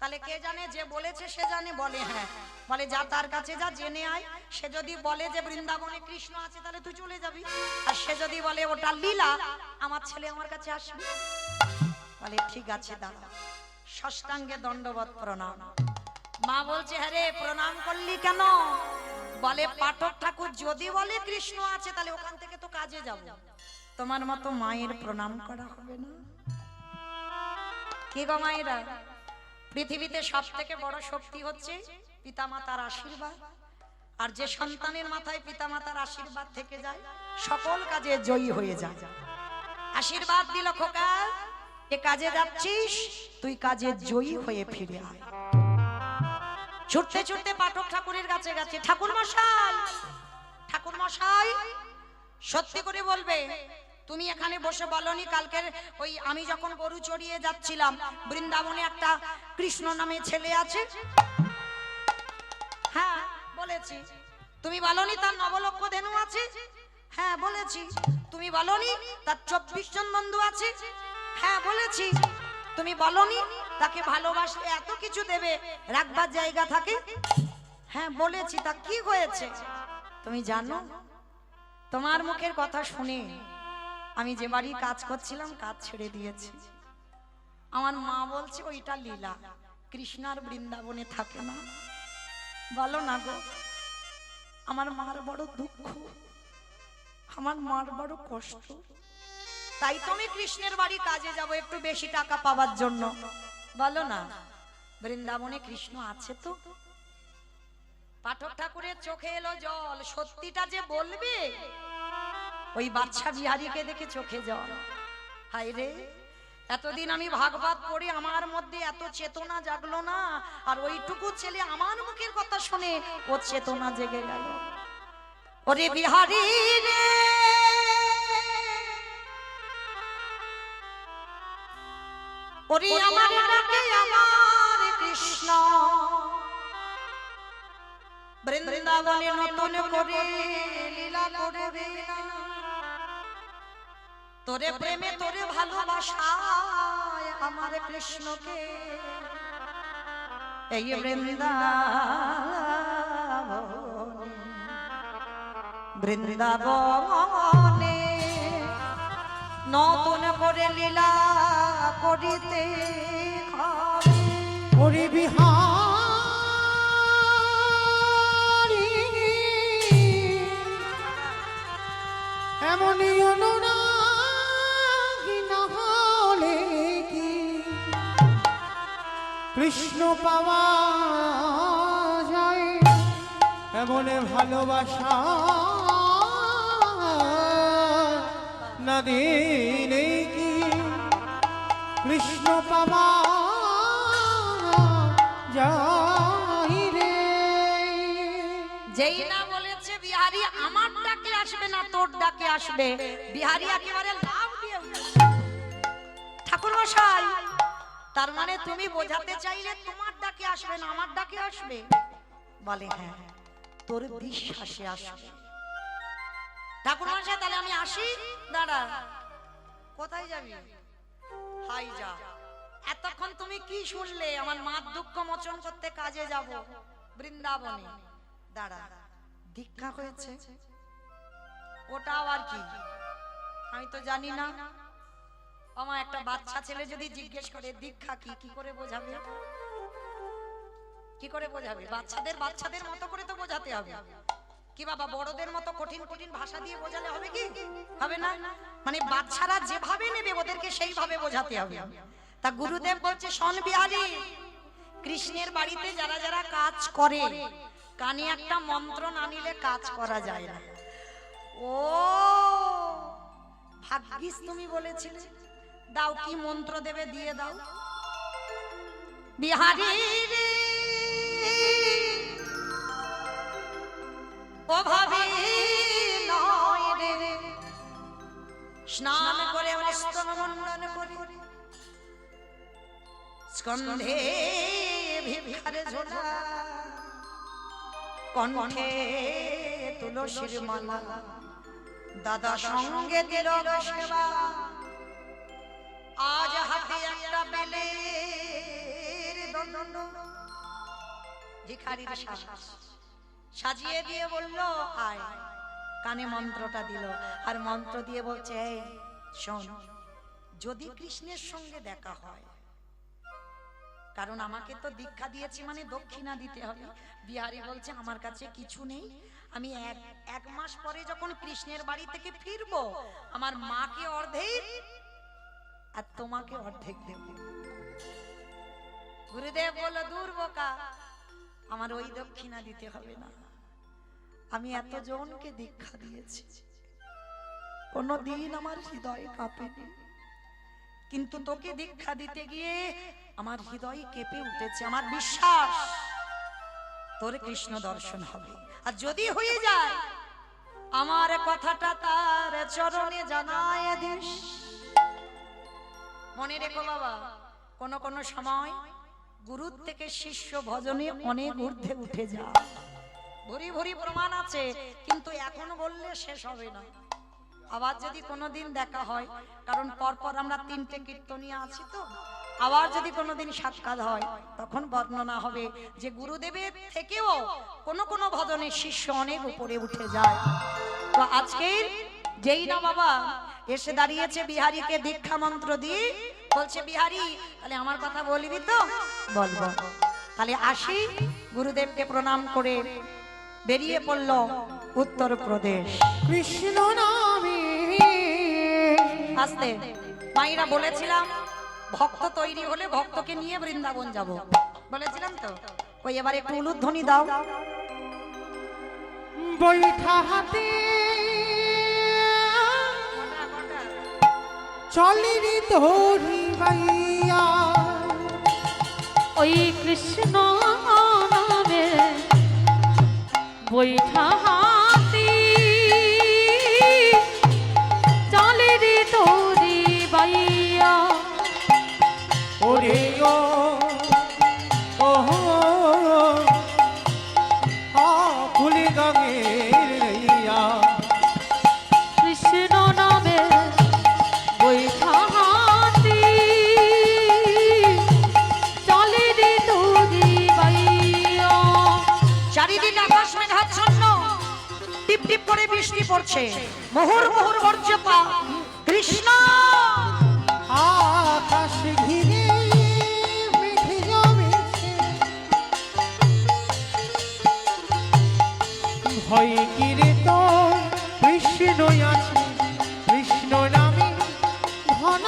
তাহলে কে জানে? যে বলেছে সে জানে। বলে হ্যাঁ। বলে যা, তার কাছে যা, জেনে আয়। সে যদি বলে যে বৃন্দাবনে কৃষ্ণ আছে, তাহলে তুই চলে যাবি। আর সে যদি বলে ওটা লীলা, আমার ছেলে আমার কাছে আসবে। বলে ঠিক আছে, দাঁড়া। ষষ্ঠাঙ্গে দণ্ডবত প্রণাম। মা বলছে, হ্যাঁ রে, প্রণাম করলি কেন? বলে পাঠক ঠাকুর যদি বলে কৃষ্ণ আছে, তাহলে ওখান থেকে তো কাজে যাব। তোমার মতো মায়ের প্রণাম করা হবে না? কি গো মায়েরা, পৃথিবীতে সব থেকে বড় শক্তি হচ্ছে পিতামাতার আশীর্বাদ। আর যে সন্তানের মাথায় পিতামাতার আশীর্বাদ থেকে যায়, সকল কাজে জয়ী হয়ে যায়। আশীর্বাদ দিল, খোকা এ কাজে যাচ্ছিস, তুই কাজে জয়ী হয়ে ফিরে আয়। ছুটতে ছুটতে পাঠক ঠাকুরের কাছে গেছে, ঠাকুর মশাই, ঠাকুর মশাই, সত্যি করে বলবে, তুমি এখানে বসে বলনি কালকের ওই আমি যখন গরু চড়িয়ে যাচ্ছিলাম, বৃন্দাবনে একটা কৃষ্ণ নামে ছেলে আছে? হ্যাঁ বলেছি। তুমি বলনি তার 9 লক্ষ ধেনু আছে? হ্যাঁ বলেছি। তুমি বলনি তার 24 জন বন্ধু আছে? হ্যাঁ বলেছি। তুমি বলনি তাকে ভালোবাসলে এত কিছু দেবে, রাখবার জায়গা থাকে? হ্যাঁ বলেছি। তা কি হয়েছে তুমি জানো? তোমার মুখের কথা শুনে আমি যে বাড়ি কাজ করছিলাম, কাজ ছেড়ে দিয়েছি। আমার মা বলছে ওইটা লীলা, কৃষ্ণ আর বৃন্দাবনে থাকে না। বলো না গো, আমার মার বড় দুঃখ, আমার মার বড় কষ্ট। তাই তো আমি কৃষ্ণের বাড়ি কাজে যাব, একটু বেশি টাকা পাওয়ার জন্য। বলো না, বৃন্দাবনে কৃষ্ণ আছে তো? পাঠক ঠাকুরের চোখে এলো জল। সত্যিটা যে বলবে, ওই বাচ্চা বিহারীকে দেখে চোখে জল। হায় রে, এতদিন আমি ভাগবত পড়ে আমার মধ্যে এত চেতনা জাগলো না, আর ওইটুকু ছেলে আমার মুখের কথা শুনে ও চেতনা জেগে গেল। ওরে বিহারী রে, ওরে আমার ডাকে আমার কৃষ্ণ, বৃন্দাবনে নতুন করে লীলা করবে। তোরে প্রেমে তোরে ভালোবাসায় আমার কৃষ্ণকে এই বৃন্দাবনে নতুন করে লীলা করিতে হবে। ওরে বিহারি এমনই অনুরাগী না হলে কি কৃষ্ণ পাওয়া যায়? এমন ভালোবাসা না দিলে কি কৃষ্ণ পাওয়া যায় রে? যেই না বলেছে বিহারি আমার ডাকে আসবে না তোর ডাকে আসবে, বিহারি একেবারে লাভ দিয়ে উঠেছে। ঠাকুর মশাই, তার মানে তুমি বোঝাতে চাইলে তোমার ডাকে আসবে না আমার ডাকে আসবে? বলে হ্যাঁ, তোর বিশ্বাসে আসবে। ঠাকুর মশাই তাহলে আমি আসি? দাঁড়া, কোথায় যাবি? হাই যা। এতক্ষণ তুমি কি শুনলে? আমার মার দুঃখ মোচন করতে কাজে যাব বৃন্দাবনে। দাঁড়া, দীক্ষা হয়েছে ওটাও আর কি আমি তো জানি না। আমার একটা বাচ্চা ছেলে যদি জিজ্ঞেস করে দীক্ষা কি, কি করে বোঝাবে? কি করে বোঝাবে? বাচ্চাদের মতো করে তো বোঝাতে হবে। কি বাবা, বড়দের মতো কঠিন কঠিন ভাষা দিয়ে বোঝালে হবে কি? হবে না। মানে বাচ্চারা যেভাবে নেবে ওদেরকে সেইভাবে বোঝাতে হবে। তা গুরুদেব বলছে, শোন বিহারী, কৃষ্ণের বাড়িতে যারা যারা কাজ করে কানে একটা মন্ত্র না নিলে কাজ করা যায় না। ও ভাগ্যিস তুমি বলেছিলে। দাও, কি মন্ত্র দেবে দিয়ে দাও। বিহারী রে ও ভাবি নয় রে, স্নান করে মস্তক মণ্ডন করে স্কন্ধে ভিক্ষারে ঝোলা, কণ্ঠে তুলসীর মালা, দাদা সঙ্গে দিল সেবা, আজ হাতে একটা বেলের দণ্ড। ভিখারির সাজ সাজিয়ে দিয়ে বলল আয়, কানে মন্ত্রটা দিল আর মন্ত্র দিয়ে বলছে, এই শোন, যদি কৃষ্ণের সঙ্গে দেখা হয়, কারণ আমাকে তো দীক্ষা দিয়েছি মানে দক্ষিণা দিতে হবে। বিহারী বলছে আমার কাছে কিছু নেই, আমি এক মাস পরে যখন কৃষ্ণের বাড়ি থেকে ফিরবো আমার মাকে অর্ধেক আর তোমাকে অর্ধেক দেব। গুরুদেব বলল, দূর বোকা, আমার ওই দক্ষিণা দিতে হবে না, আমি এতজনকে দীক্ষা দিয়েছি, কোনদিন আমার হৃদয় কাঁপেনি, কিন্তু তোকে দীক্ষা দিতে গিয়ে আমার হৃদয় কেঁপে উঠেছে। আমার বিশ্বাস তোর কৃষ্ণ দর্শন হবে, আর যদি হয়ে যায় আমার কথাটা তার চরণে জানায় দিস। মনে রেখো বাবা, কোন কোন সময় গুরুর থেকে শিষ্য ভজনে অনেক ঊর্ধ্বে উঠে যায়। ভরি ভরি প্রমাণ আছে, কিন্তু এখন বললে শেষ হবে না। আবার যদি কোনোদিন দেখা হয়, কারণ পরপর আমরা 3টে কীর্তনিয়া আছি তো, আবার যদি কোনোদিন সাক্ষাৎ হয় তখন বর্ণনা হবে যে গুরুদেবের থেকেও কোন কোন ভজনের শিষ্য অনেক উপরে উঠে যায়। তো আজকের যেই না বাবা এসে দাঁড়িয়েছে বিহারীকে দীক্ষা মন্ত্র দিয়ে, বলছে বিহারী তাহলে আমার কথা বলবি তো? বলবো। তাহলে আসি, গুরুদেবকে প্রণাম করে বেরিয়ে পড়ল উত্তরপ্রদেশ। কৃষ্ণ নামে আসতে মাইরা বলেছিলাম ভক্ত তৈরি হলে ভক্তকে নিয়ে বৃন্দাবন যাব, বলেছিলাম তো। ওই এবার একটু উলুধ্বনি দাও। বৈঠা হাতে চলিনি ধরি বাইয়া, ওই কৃষ্ণ নামে বৈঠা হাতি চলে রে তোরি বাইয়া। ওরে ও ফুলি গাঙের রইয়া, কৃষ্ণ নামে বৃষ্টি পড়ছে, মোহর মোহর বর্জ্যপাত। কৃষ্ণ আকাশ ঘিরে মেঘে জমেছে, ভয়ে কিরে তো কৃষ্ণ আছে, কৃষ্ণ নামে ঘন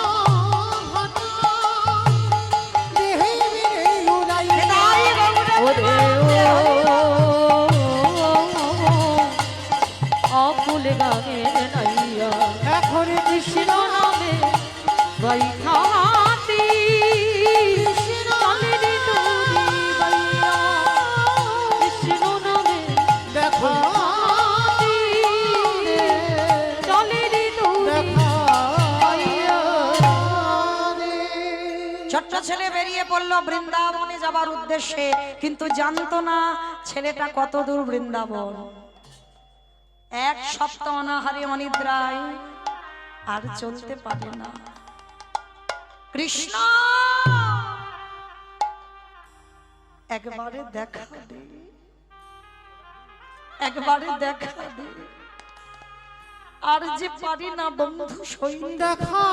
ঘন দেহে মেরে উড়াই। তাই গৌরা ওরে অকুল গানের নাইয়া এখন কৃষ্ণ নামে বৈঠাতি চলে রে তোরি বাইয়া কৃষ্ণ নামে দেখো চলে রে তোরি বাইয়া। ছোট্ট ছেলে বেরিয়ে পড়লো বৃন্দাবনে যাবার উদ্দেশ্যে, কিন্তু জানতো না ছেলেটা কত দূর বৃন্দাবন। এক সপ্তাহ অনাহারে অনিদ্রায় আর চলতে পারে না। কৃষ্ণ একবারে দেখা দে, একবারে দেখা দে। আর যে পারি না বন্ধু সৈন্য, দেখা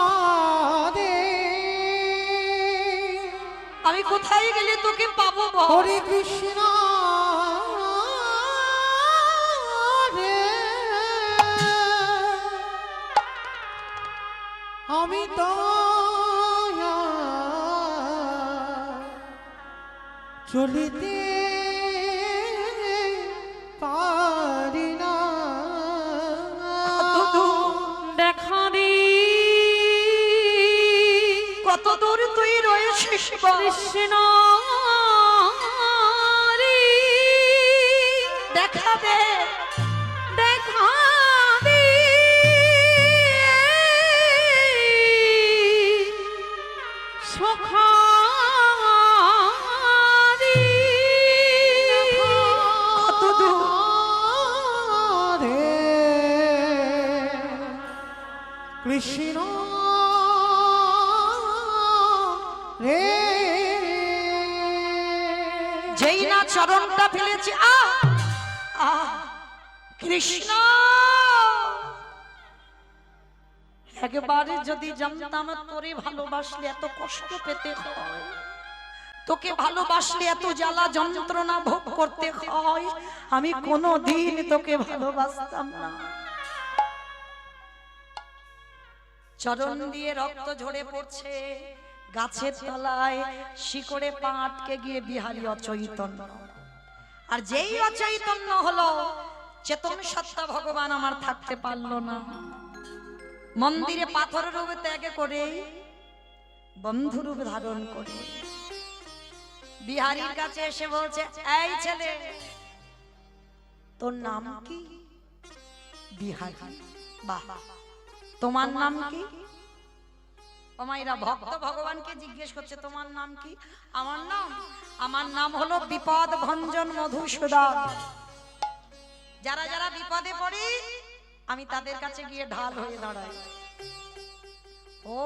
দে আমি কোথায় গেলে তোকে পাবো বল? হরে কৃষ্ণ রে, আমি তো চলিতে পারি না। দেখা দি কত দূর তুই রয়েছিস বল? কৃষ্ণ রে দেখা দে, দেখা দি সখা রে কত দূর রে কৃষ্ণ রে, যেই না চরণটা ফেলেছি, আ আ কৃষ্ণ একবারে যদি জানতাম তোরে ভালোবাসলে এত কষ্ট পেতে হয়, তোকে ভালোবাসলে এত জ্বালা যন্ত্রণা ভোগ করতে হয়, আমি কোনোদিন তোকে ভালোবাসতাম না। চরণ দিয়ে রক্ত ঝরে পড়ছে, গাছের তলায় শিকড়ে পা আটকে গিয়ে বিহারী অচৈতন্য। আর যেই অচৈতন্য হলো, চেতন সত্তা ভগবান আমার থাকতে পারলো না। মন্দিরে পাথর রূপ ত্যাগ করে বন্ধু রূপ ধারণ করে বিহারীর কাছে এসে বলছে, এই ছেলে তোর নাম কি? বিহারী। বাহ, তোমার নাম কি? ওমাইরা ভক্ত ভগবানকে জিজ্ঞেস করছে তোমার নাম কি? আমার নাম হলো বিপদ ভঞ্জন মধুসূদন। যারা যারা বিপদে পড়ি আমি তাদের কাছে গিয়ে ঢাল হয়ে দাঁড়াই। ও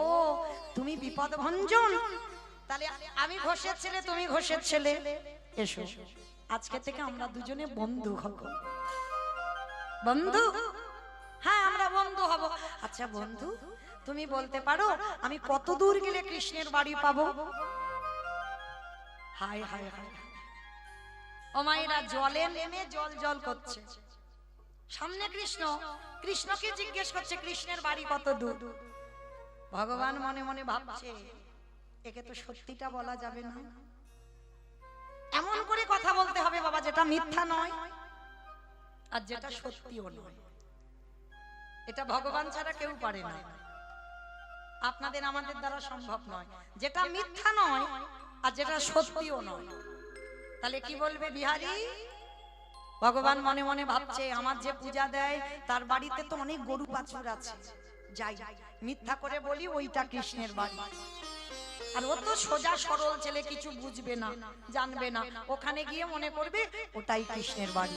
তুমি বিপদ ভঞ্জন, তাহলে আমি ঘোষের ছেলে, তুমি ঘোষের ছেলে, এসো আজকে থেকে আমরা দুজনে বন্ধু হব। বন্ধু? হ্যাঁ আমরা বন্ধু হব। আচ্ছা বন্ধু, তুমি বলতে পারো আমি কত দূর গেলে কৃষ্ণের বাড়ি পাবো? হায় হায় হায়, ও মায়েরা জলে নেমে জল জল করছে, সামনে কৃষ্ণ, কৃষ্ণকে জিজ্ঞেস করছে কৃষ্ণের বাড়ি কত দূর। ভগবান মনে মনে ভাবছে একে তো সত্যিটা বলা যাবে না, এমন করে কথা বলতে হবে বাবা যেটা মিথ্যা নয় আর যেটা সত্যিও নয়। এটা ভগবান ছাড়া কেউ পারে না, আপনাদের আমাদের দ্বারা সম্ভব নয়। যেটা মিথ্যা নয় আর যেটা সত্যিও নয়, তাহলে কি বলবে বিহারী? ভগবান মনে মনে ভাবছে আমার যে পূজা দেয় তার বাড়িতে তো অনেক গরু বাছুর আছে, যাই মিথ্যা করে বলি ওইটা কৃষ্ণের বাড়ি। আর ও তো সোজা সরল ছেলে, কিছু বুঝবে না জানবে না, ওখানে গিয়ে মনে করবে ওটাই কৃষ্ণের বাড়ি।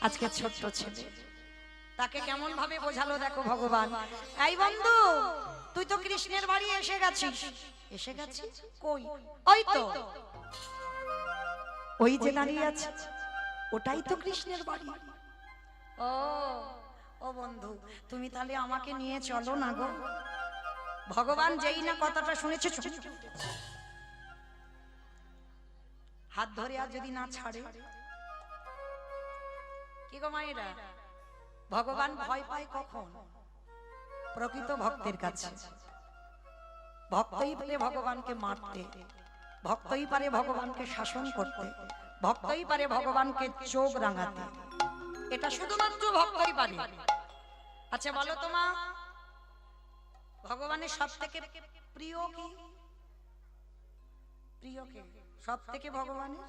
আজকে ছোট্ট ছেলে তাকে কেমন ভাবে বোঝালো দেখো ভগবান। এই বন্ধু তুই তো কৃষ্ণের বাড়ি এসে গেছিস। এসে গেছিস কই? ওই তো, ওই যে দাঁড়িয়ে আছে ওটাই তো কৃষ্ণের বাড়ি। ও ও বন্ধু, তুমি তাহলে আমাকে নিয়ে চলো না গো। ভগবান যেই না কথাটা শুনেছে হাত ধরে আর যদি না ছাড়ে, কি গো মায়েরা, ভগবান ভয় পায় কখন? প্রকৃত ভক্তের কাছে। ভক্তই পারে ভগবানকে মারতে, ভক্তই পারে ভগবানকে শাসন করতে, ভক্তই পারে ভগবানকে চোখ রাঙাতে। এটা শুধুমাত্র ভক্তই পারে। আচ্ছা বলো তো মা, ভগবানের সব থেকে প্রিয় কি? প্রিয় কে সব থেকে ভগবানের?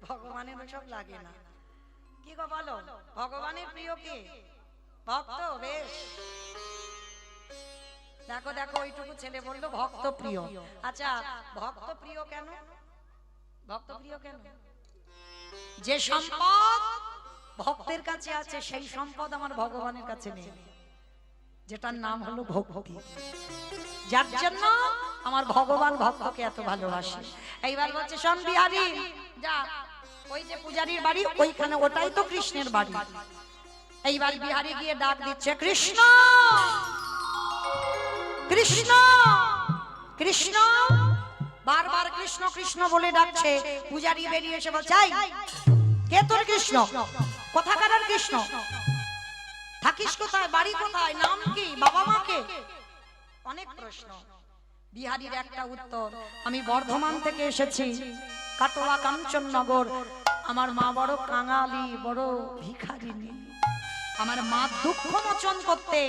ভগবানের সব লাগে না, কি গো বলো, ভগবানের প্রিয় কে? ভক্ত। বেশ, দেখো দেখো ওইটুকু ছেলে বললো ভক্ত প্রিয়। আচ্ছা ভক্ত প্রিয় কেন? ভক্ত প্রিয় কেন? যে সম্পদ ভক্তের কাছে আছে সেই সম্পদ আমার ভগবানের কাছে নেই, যেটার নাম হলো ভক্তি। যার জন্য আমার ভগবান ভক্তকে এত ভালোবাসে। এইবার বলছে শোন বিহারী, যা ওই যে পূজারীর বাড়ি ওইখানে, ওটাই তো কৃষ্ণের বাড়ি। এইবার বিহারী গিয়ে ডাক দিচ্ছে কৃষ্ণ কৃষ্ণ কৃষ্ণ, বারবার কৃষ্ণ কৃষ্ণ বলে ডাকছে। পূজারী বেরিয়ে এসে বলছে কে তোর কৃষ্ণ? কোথাকার কৃষ্ণ? থাকিস কোথায়? বাড়ি কোথায়? নাম কি? বাবা মাকে? অনেক প্রশ্ন। বিহারীর একটা উত্তর, আমি বর্ধমান থেকে এসেছি, কাটোয়া কাঞ্চননগর। আমার মা বড় কাঙালি, বড় ভিখারিনী। আমার মা দুঃখ মোচন করতে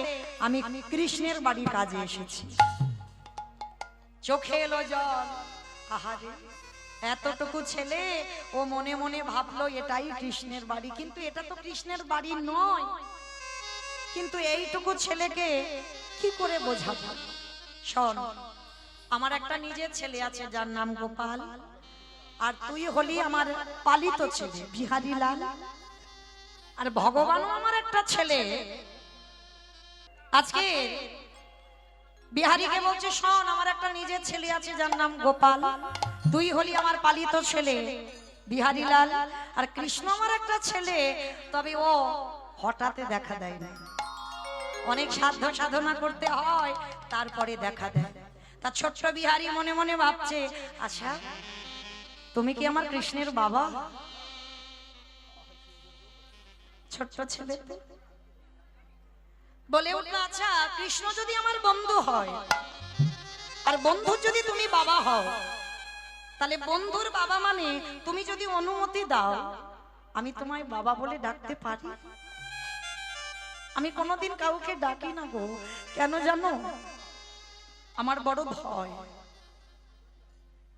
আমি কৃষ্ণের বাড়ি কাজে এসেছি। চোখে এলো জল। আহারে, এতটুকু ছেলে ও মনে মনে ভাবলো এটাই কৃষ্ণের বাড়ি, কিন্তু এটা তো কৃষ্ণের বাড়ি নয়। কিন্তু এইটুকু ছেলেকে কি করে বোঝাবো? শোন, আমার একটা নিজের ছেলে আছে যার নাম গোপাল, আর তুই হলি আমার পালিত ছেলে বিহারী লাল। আর ভগবানও আমার একটা ছেলে। আজকে বিহারীকে বলছে শোন, আমার একটা নিজের ছেলে আছে যার নাম গোপাল, তুই হলি আমার পালিত ছেলে বিহারী লাল। আর কৃষ্ণ আমার একটা ছেলে, তবে ও হঠাৎ দেখা দেয় না, অনেক সাধ্য সাধনা করতে হয় তারপরে দেখা দেয়। তা ছোট্ট বিহারী মনে মনে ভাবছে, আচ্ছা তুমি কি আমার কৃষ্ণের বাবা? ছোট্ট ছেলে বলে উঠল, আচ্ছা কৃষ্ণ যদি আমার বন্ধু হয়, আর বন্ধুর যদি তুমি বাবা হও, তাহলে বন্ধুর বাবা মানে তুমি যদি অনুমতি দাও আমি তোমায় বাবা বলে ডাকতে পারি? আমি কোনোদিন কাউকে ডাকি না গো। কেন জানো? আমার বড় ভয়।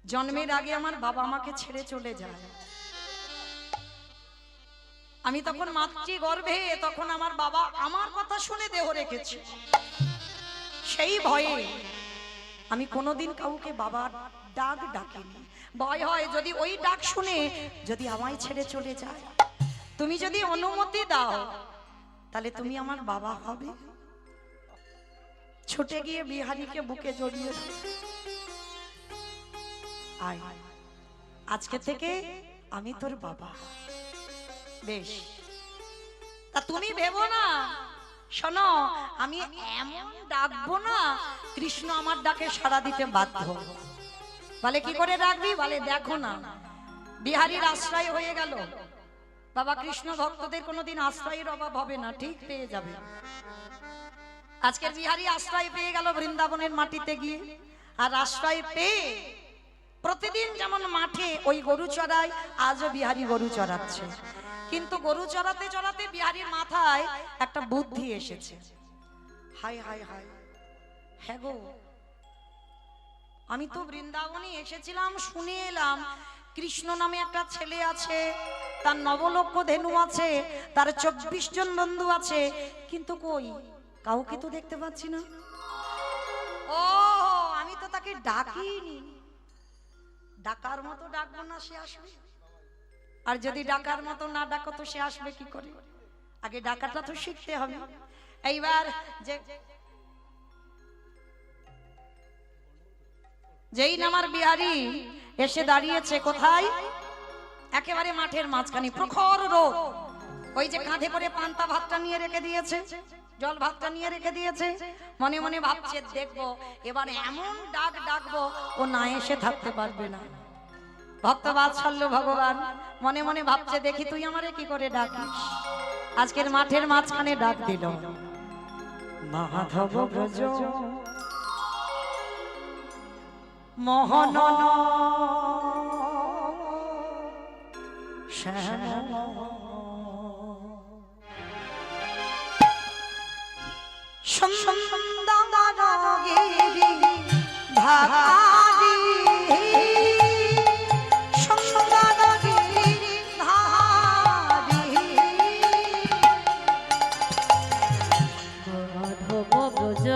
জন্মের আগে আমার বাবা আমাকে ছেড়ে চলে যায়। আমি তখন মাতৃ গর্ভে, তখন আমার বাবা আমার কথা শুনে দেহ রেখেছে। সেই ভয়ে আমি কোনোদিন কাউকে বাবার ডাক ডাকিনি। ভয় হয় যদি ওই ডাক শুনে যদি আমায় ছেড়ে চলে যায়। তুমি যদি অনুমতি দাও তাহলে তুমি আমার বাবা হবে। ছুটে গিয়ে বিহারীকে বুকে জড়িয়ে, আয় আজকে থেকে আমি তোর বাবা। বেশ, তা তুমি ভেবো না, শোনো আমি এমন ডাকবো না কৃষ্ণ আমার ডাকে সাড়া দিতে বাধ্য। বলে কি করে ডাকবি? বলে দেখো না, বিহারীর আশ্রয় হয়ে গেল। বাবা কৃষ্ণ ভক্তদের কোনোদিন আশ্রয়ের অভাব হবে না, ঠিক পেয়ে যাবে। আজকের বিহারী আশ্রয় পেয়ে গেল বৃন্দাবনের মাটিতে গিয়ে। আর আশ্রয় পেয়ে প্রতিদিন যেমন মাঠে ওই গরু চড়ায়, আজও বিহারী গরু চড়াচ্ছে। কিন্তু গরু চড়াতে চড়াতে বিহারীর মাথায় একটা বুদ্ধি এসেছে। হাই হাই হাই, হ্যাঁ গো, আমি তো বৃন্দাবনে এসেছিলাম, শুনে এলাম কৃষ্ণ নামে একটা ছেলে আছে, তার 9 লক্ষ ধেনু আছে, তার 24 জন বন্ধু আছে, কিন্তু কই কাউকে তো দেখতে পাচ্ছি না। ও আমি তো তাকে ডাকিনি। ডাকার মতো ডাকবো না, সে আসবে? আর যদি ডাকার মতো না ডাকো তো সে আসবে কি করে? আগে ডাকাটা তো শিখতে হবে। এইবার যেই নামার বিহারী এসে দাঁড়িয়েছে কোথায়? একেবারে মাঠের মাঝখানে প্রখর রোদ, ওই যে কাঁধে করে পান্তা ভাতটা নিয়ে রেখে দিয়েছে, জল ভাতটা নিয়ে রেখে দিয়েছে, মনে মনে ভাবছে দেখবো এবার এমন ডাক ডাকবো ও না এসে থাকতে পারবে না। ভক্ত বাৎসল্য ভগবান মনে মনে ভাবছে দেখি তুই আমারে কি করে ডাকিস। আজকের মাঠের মাঝখানে ডাক দিল, মাধব ব্রজ মোহন শ্যাম সুন্দরগিরি ধারি সুন্দরগিরি ধারি মাধব ব্রজ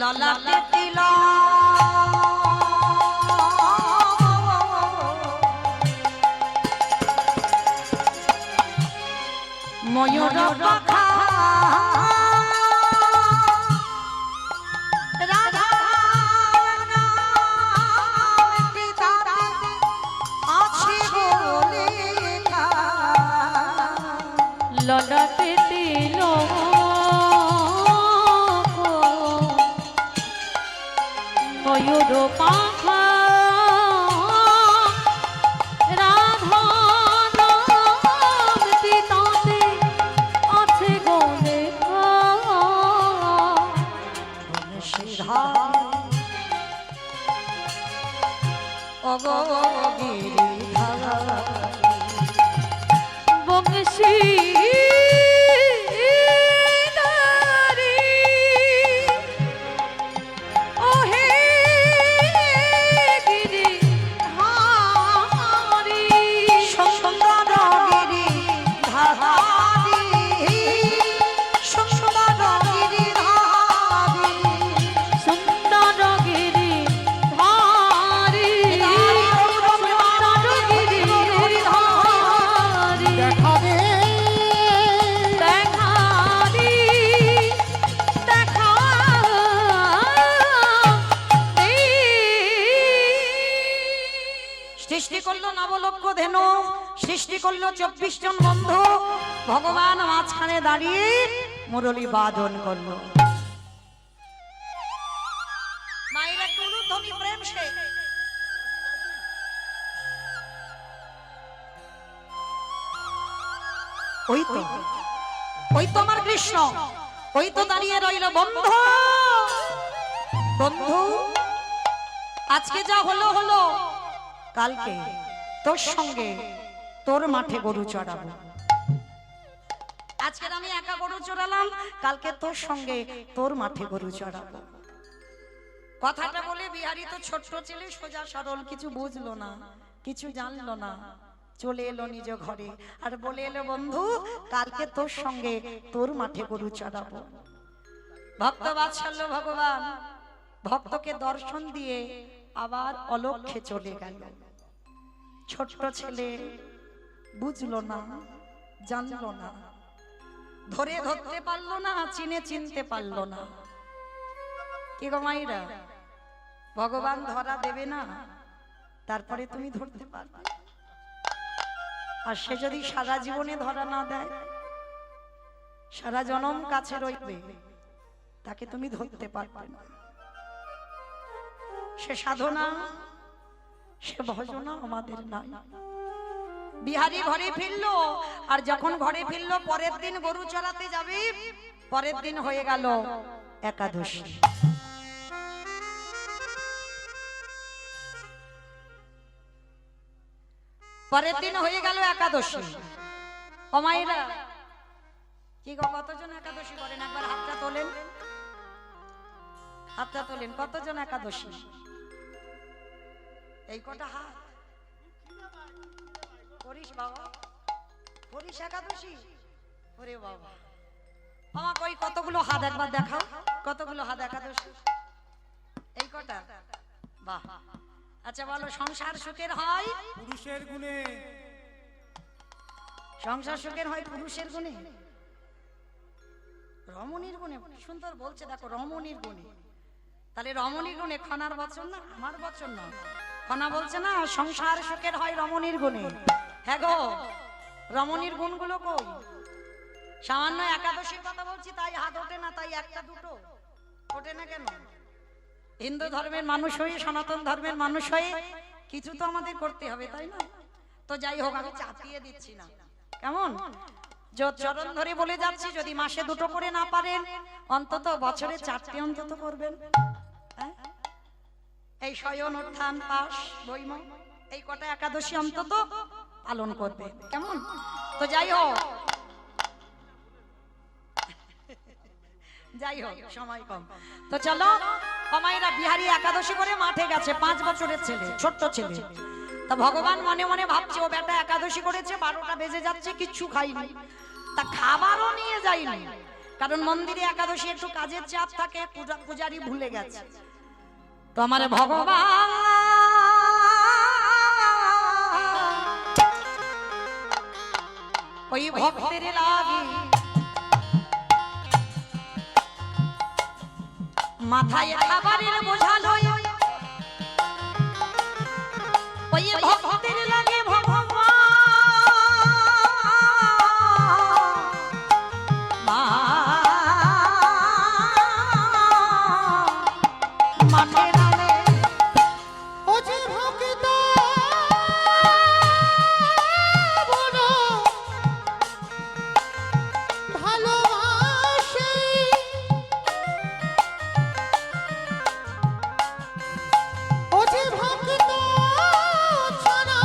ললাটে তিল ময়ূর পাখা রাধা আছে লেখা ললাটে তিল ময়ূর পাখা রাধা নাম তিতাতে আছে গো লেখা। বংশী সৃষ্টি করলো নবলক্ষ ধেনু, সৃষ্টি করলো 24 জন বন্ধু, ভগবান মাঝখানে দাঁড়িয়ে মুরলী বাদন করলো। মায়ের একটু উলুধ্বনি প্রেম সে ওই তো আমার কৃষ্ণ, ওই তো দাঁড়িয়ে রইল। বন্ধু বন্ধু আজকে যা হলো হলো, কালকে তোর সঙ্গে তোর মাঠে গরু চড়াবো। আজকে আমি একা গরু চড়ালাম, কালকে তোর সঙ্গে তোর মাঠে গরু চড়াবো। কথাটা বলে বিহারি তো ছোট্ট ছেলে, সোজা সরল, কিছু বুঝলো না, কিছু জানলো না, চলে এলো নিজ ঘরে আর বলে এলো বন্ধু কালকে তোর সঙ্গে তোর মাঠে গরু চড়াবো। ভক্ত বাৎসল্য ভগবান ভক্তকে দর্শন দিয়ে আবার অলক্ষ্যে চলে গেল। ছোট্ট ছেলে বুঝলো না, জানলো না, ধরতে পারলো না, চিনতে পারলো না। কি গো মাইরা, ভগবান ধরা দেবে না, তারপরে তুমি ধরতে পারবে। আর সে যদি সারা জীবনে ধরা না দেয়, সারা জনম কাছে রইবে, তাকে তুমি ধরতে পারবে না। সে সাধনা, সে ভজনা আমাদের নাই। বিহারি ঘরে ফিরলো, আর যখন ঘরে ফিরলো পরের দিন গরু চড়াতে যাবে, পরের দিন হয়ে গেল একাদশী। পরের দিন হয়ে গেল একাদশী। ও মায়েরা, কি গো কতজন একাদশী করেন? একবার হাতটা তোলেন, হাতটা তোলেন। কতজন একাদশী? এই কটা হাত করিস বাবা। করিস একাদশী? ওরে বাবা, আমাকে ওই কতগুলো হাত একবার দেখাও, কতগুলো হাত একাদশী? এই কটা? বাহ। আচ্ছা বলো, সংসার সুখের হয় পুরুষের গুণে। সংসার সুখের হয় পুরুষের গুণে, রমণীর গুণে। সুন্দর বলছে, দেখো রমণীর গুণে। তাহলে রমণীর গুণে খনার বচন না, আমার বচন না। খনা বলছে না সংসার সুখের হয় রমণীর গুণে। হ্যাঁ গো, রমণীর গুণগুলো কই? সামান্য একাদশীর কথা বলছি তাই হাত ওঠে না, তাই একটা দুটো ওঠে না কেন? হিন্দু ধর্মের মানুষ হয়ে, সনাতন ধর্মের মানুষ হয়ে কিছু তো আমাদের করতে হবে, তাই না? তো যাই হোক, আমি চাপিয়ে দিচ্ছি না, কেমন? চরণ ধরে বলে যাচ্ছি, যদি মাসে দুটো করে না পারেন, অন্তত বছরে 4টে অন্তত করবেন। হ্যাঁ? এই শয়ন উত্থান পাশ বৈম, এই কটা একাদশী অন্তত পালন করবে, কেমন? তো যাই হোক, যাই হোক, সময় কম। তো চলো, কমাইরা বিহারী একাদশী করে মাঠে গেছে, 5 বছরের ছেলে, ছোট্ট ছেলে। তা ভগবান মনে মনে ভাবছে, ও বেটা একাদশী করেছে, 12টা বেজে যাচ্ছে, কিচ্ছু খাইনি। তা খাবারও নিয়ে যায়নি, কারণ মন্দিরে একাদশী একটু কাজের চাপ থাকে, পূজারি ভুলে গেছে। তো আমার ভগবান ওই ভক্তের লাগি মাথায় খাবারের বোঝা লই, ওই ভক্তের লাগে ভগবান মাঠে নামে। ও যে ভক্ত বড় ভালোবাসে, ও যে ভক্ত ছাড়া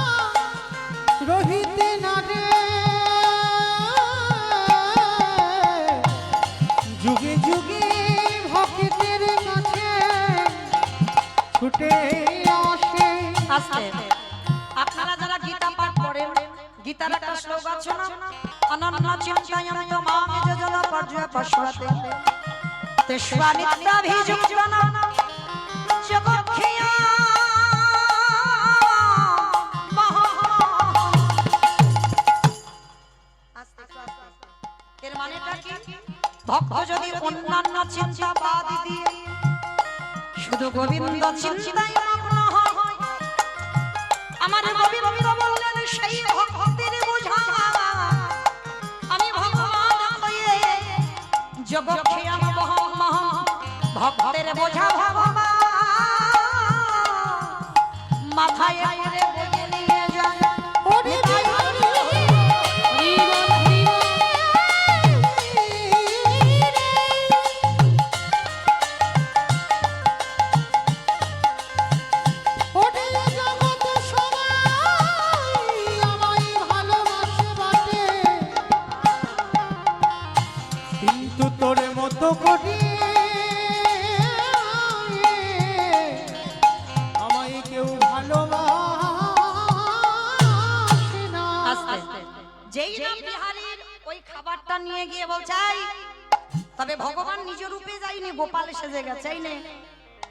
রহিতে না রে, যুগে যুগে ভক্তের কাছে ছুটে আসে। আস্তে, আপনারা যারা গীতা পাঠ করেন, গীতার একটা শ্লোক আছে না, অনন্য চিন্তায়ন্ত মাং যোজন পর্যপশ্বতে তেষ্বানিত্যাভিযুক্তনা জগক্ষিয়া মহা। আস্তে আস্তে, এর মানেটা কি? ভক্ত যদি অন্যান্য চিন্তা বাদ দিয়ে শুধু গোবিন্দ চিন্তায় মগ্ন হয়, আমার গোবিন্দ বললেন সেই ভক্তের বোঝা আমি ভগবান হয়ে জগক্ষেম বহম, ভক্তের বোঝা ভগবান মাথায় করে বয়ে নিয়ে যায়। ওরে বিহারী ওরে জগৎ সবাই আমায় ভালোবাসে বাটে, কিন্তু তোর মতো করি আমায় কেউ ভালোবাসে না। যেই না বিহারীর ওই খাবারটা নিয়ে গিয়ে বলছে, "আই, তবে ভগবান নিজ রূপে যায়নি, গোপাল সেজে গেছে, এই নে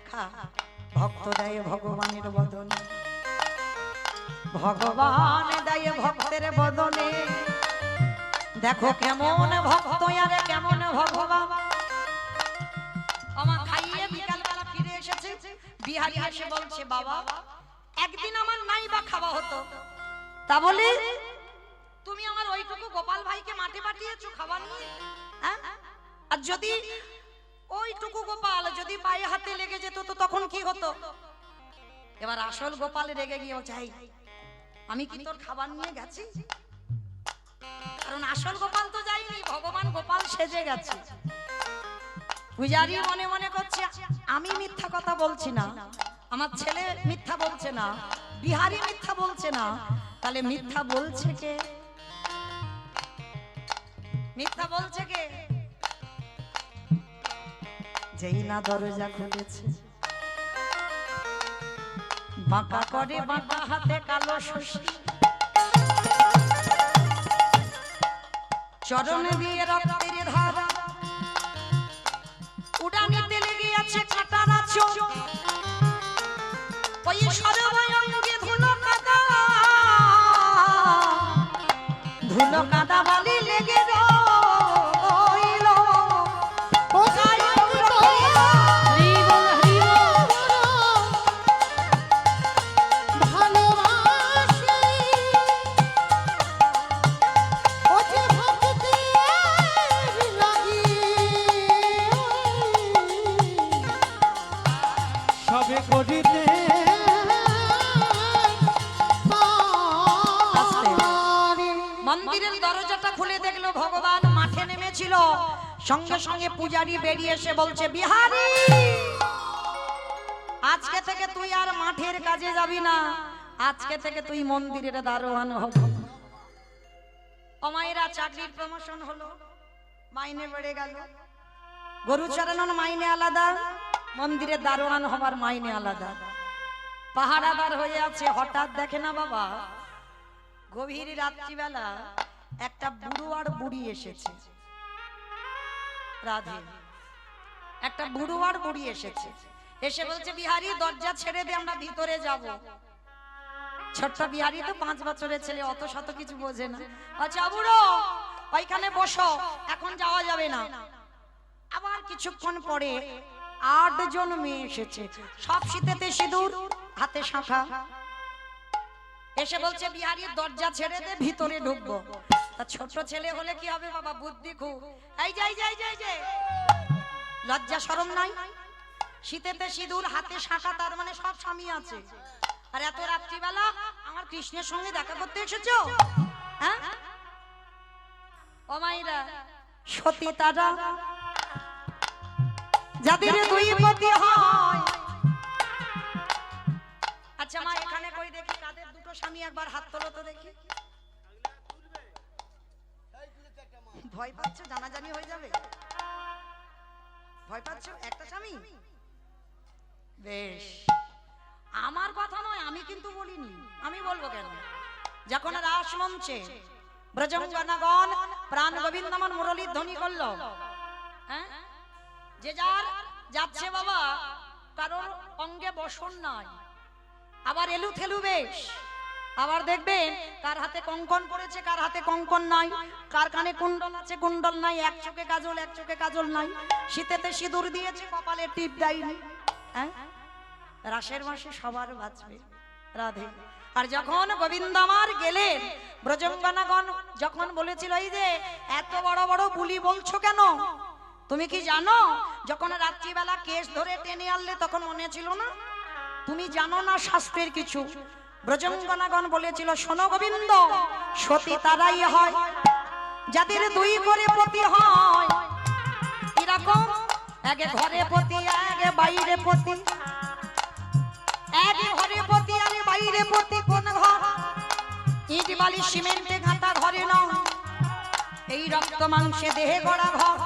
খা।" ভক্ত দেয় ভগবানের বদনে, ভগবান দেয় ভক্তের বদনে। দেখো কেমন ভক্ত আরে কেমন ভগবান। আমার খাইয়ে বিকালবেলা ফিরে এসেছে, বিহারী এসে বলছে, "বাবা, একদিন আমার নাই বা খাওয়া হতো, তা বলে তুমি আমার ওইটুকু গোপাল ভাইকে মাঠে পাঠিয়েছো খাবার নিয়ে? হ্যাঁ? আর যদি ওইটুকু গোপাল যদি পায়ে হাতে লেগে যেত তো তখন কি হতো?" এবার আসল গোপাল রেগে গিয়ে বলছে, "এই, আমি কি তোর খাবার নিয়ে গেছি?" কারণ আসল গোপাল তো যায়নি, ভগবান গোপাল সেজে গেছে। পূজারি মনে মনে করছে, আমি মিথ্যা কথা বলছি না, আমার ছেলে মিথ্যা বলছে না, বিহারী মিথ্যা বলছে না, তাহলে মিথ্যা বলছে কে? মিথ্যা বলছে কে? যেই না দরজা খুলেছে, বাঁকা করে বাঁকা হাতে কালো শশী, চরণে দিয়ে রক্তের ধারা উড়ানিতে লেগে আছে কাটার আঁচল ওই সর্বাঙ্গে ধুলো কাদা বালি লেগে রইল ও যাই তো হরি বল হরি বল। ভালোবাসি ও যে ভক্তি লাগি সবে করিতে মন্দিরের দরজাটা খুলে দেখলো ভগবান মাঠে নেমেছিল সঙ্গে সঙ্গে পূজারি বেরিয়ে এসে বলছে বিহারী আজকে থেকে তুই আর মাঠের কাজে যাবি না আজকে থেকে তুই মন্দিরের দারোয়ান হবি অমায়েরা চাকরির প্রমোশন হলো মাইনে বেড়ে গেল গরু চড়ানোর মাইনে আলাদা মন্দিরের দারোয়ান হবার মাইনে আলাদা পাহারাদার হয়ে আছে হঠাৎ দেখে না বাবা গভীর রাত্রিবেলা একটা বুড়ো আর বুড়ি এসেছে রাধে একটা বুড়ো আর বুড়ি এসেছে এসে বলছে বিহারী দরজা ছেড়ে দে আমরা ভিতরে যাব ছোট্ট বিহারী তো 5 বছরের ছেলে অত শত কিছু বোঝে না আচ্ছা বুড়ো ওইখানে বসো এখন যাওয়া যাবে না আবার কিছুক্ষণ পরে 8 জন মেয়ে এসেছে সব শীতেতে সিঁদুর হাতে শাঁখা এসে বলছে বিহারী দরজা ছেড়ে দে ভিতরে ঢুকবো তা ছোট ছেলে হলে কি হবে বাবা বুদ্ধি খুব এই যাই যাই যাই যে লজ্জা শরম নাই শীতেতে সিঁদুর হাতে শাঁখা তার মানে সব স্বামী আছে আর এত রাত্রিবেলা আমার কৃষ্ণের সঙ্গে দেখা করতে এসেছো হ্যাঁ ও মাইরা সতী তারা যাদের দুই পতি হয় আচ্ছা মা এখানে কই দেখি কাদের দুটো স্বামী একবার হাত তোলো তো দেখি ভয় পাচ্ছ জানাজানি হয়ে যাবে ভয় পাচ্ছ একটা স্বামী বেশ আমার কথা নয় আমি কিন্তু বলিনি আমি বলবো কেন যখন রাস মঞ্চে ব্রজঙ্গনাগণ প্রাণ গোবিন্দমান মুরলীর ধ্বনি করলো হ্যাঁ যে যার যাচ্ছে বাবা কারোর অঙ্গে বসন নাই আবার এলু থেলু বেশ আবার দেখবেন কার হাতে কঙ্কন পড়েছে কার হাতে কঙ্কন নাই কার কানে কুণ্ডল আছে কুণ্ডল নাই এক চোখে কাজল নাই শীতেতে সিঁদুর দিয়েছে কপালে টিপ দেয়নি হ্যাঁ রাসের মাসে সবার বাঁচবে রাধে আর যখন গোবিন্দ আমার গেলেন ব্রজঙ্গনাগণ যখন বলেছিল এই যে এত বড় বড় বুলি বলছো কেন তুমি কি জানো যখন রাত্রিবেলা কেশ ধরে টেনে আনলে তখন মনে ছিল না তুমি জানো না শাস্ত্রের কিছু ব্রজঙ্গনাগণ বলেছিল শোনো গোবিন্দ সতী তারাই হয় যাদের দুই করে পতি হয় এরকম একে ঘরে পতি একে বাইরে পতি একে ঘরে পতি আর বাইরে পতি কোন ঘর ইট বালি সিমেন্টে গাঁথা ঘরে নয় এই রক্ত মাংসে দেহে গড়া ঘর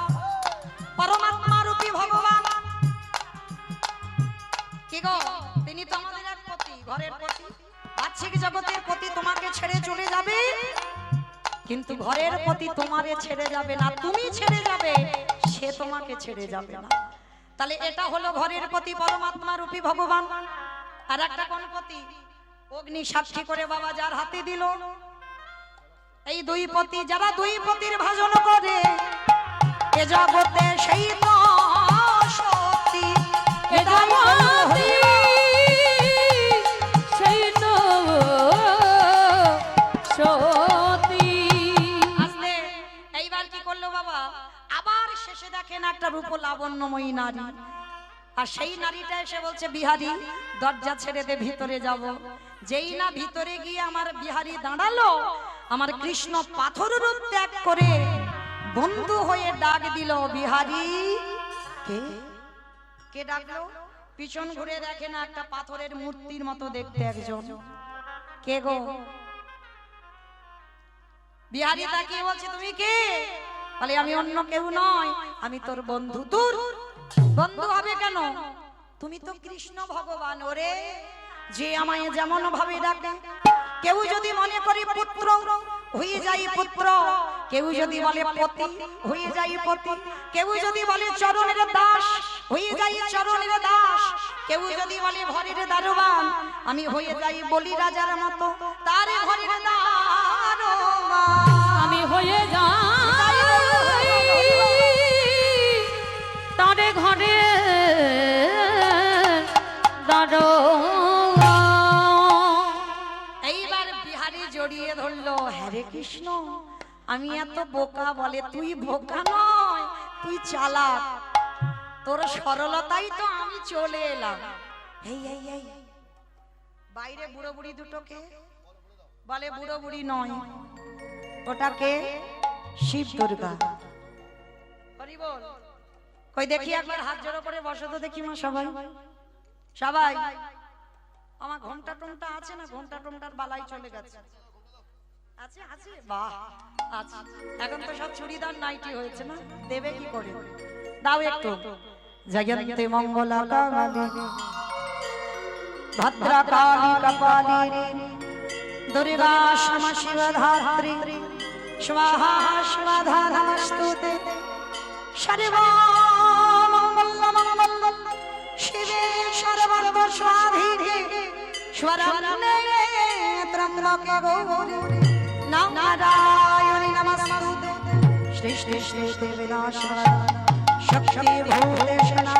পরমাত্মা রূপী ভগবান কি গো তিনি তো আমাদের এক পতি ঘরের পতি বাহ্যিক জগতের পতি তোমাকে ছেড়ে চলে যাবে কিন্তু ঘরের পতি তোমারে ছেড়ে যাবে না তুমি ছেড়ে যাবে সে তোমাকে ছেড়ে যাবে না তাহলে এটা হলো ঘরের পতি পরমাত্মা রূপী ভগবান আর একটা কোন পতি অগ্নি সাক্ষী করে বাবা যার হাতে দিল এই দুই পতি যারা দুই পতির ভাজন করে এ জগতে সেই তো সতী এ জগতে সেই তো সতী আসলে এইবার কি করলো বাবা আবার শেষে দেখেন একটা রূপ লাবণ্যময়ী নারী আর সেই নারীটা এসে বলছে বিহারী দরজা ছেড়ে দে ভিতরে যাব যেই না ভিতরে গিয়ে আমার বিহারী দাঁড়ালো আমার কৃষ্ণ পাথর রূপ ত্যাগ করে বন্ধু হয়ে ডাক দিল বিহারী কে কে ডাকলো পিছন ঘুরে দেখে না একটা পাথরের মূর্তির মতো দেখতে একজন কে গো বিহারী তাকিয়ে বলছে তুমি কে বলে আমি অন্য কেউ নয় আমি তোর বন্ধু দূর বন্ধু হবে কেন তুমি তো কৃষ্ণ ভগবান ওরে যে আমায় যেমন ভাবে ডাকে কেউ যদি মনে করি পুত্র হয়ে যাই পুত্র, কেউ যদি বলে পতি হয়ে যাই পতি, কেউ যদি বলে চরণের দাস হয়ে যাই চরণের দাস, কেউ যদি বলে ঘরের দারোয়ান আমি হয়ে যাই বলি রাজার মতো তার ঘরের দারোয়ান। আমি হয়ে যাই তারে ঘরে এইবার বিহারি জড়িয়ে ধরলো, হরে কৃষ্ণ আমি এত বোকা, বলে তুই বোকা নয় তুই চালাক, তোর সরলতাই তো আমি চলে এলাম। এই এই এই বাইরে বুড়ো বুড়ি দুটোকে বলে বুড়ো বুড়ি নয়, ওটাকে শিব দুর্গা। হরি বল। কই দেখি একবার হাত জোড়ো করে বসো তো দেখি মা সবাই সবাই। আমার ঘন্টা টমটা আছে না, ঘন্টা টমটার বালাই চলে গেছে। আছে আছে, বাহ আছে। এখন তো সব চুড়িদার নাইটি হয়েছে না, দেবে কি করে, দাও একটু। জগন্তে মঙ্গলা কালী ভদ্রা কালী কপালী দুর্গা ক্ষমা শিবধাত্রী স্বাহা স্বাধা নমস্তুতে সর্বমঙ্গলমঙ্গলম শিবে সর্বর্গ স্বাধীনে স্বরণ্যে ত্রম্বকে গৌরি নারায়ণি নমস্তুতে সৃষ্টি সৃষ্টি বিনাশনা শক্তি ভূতেশনা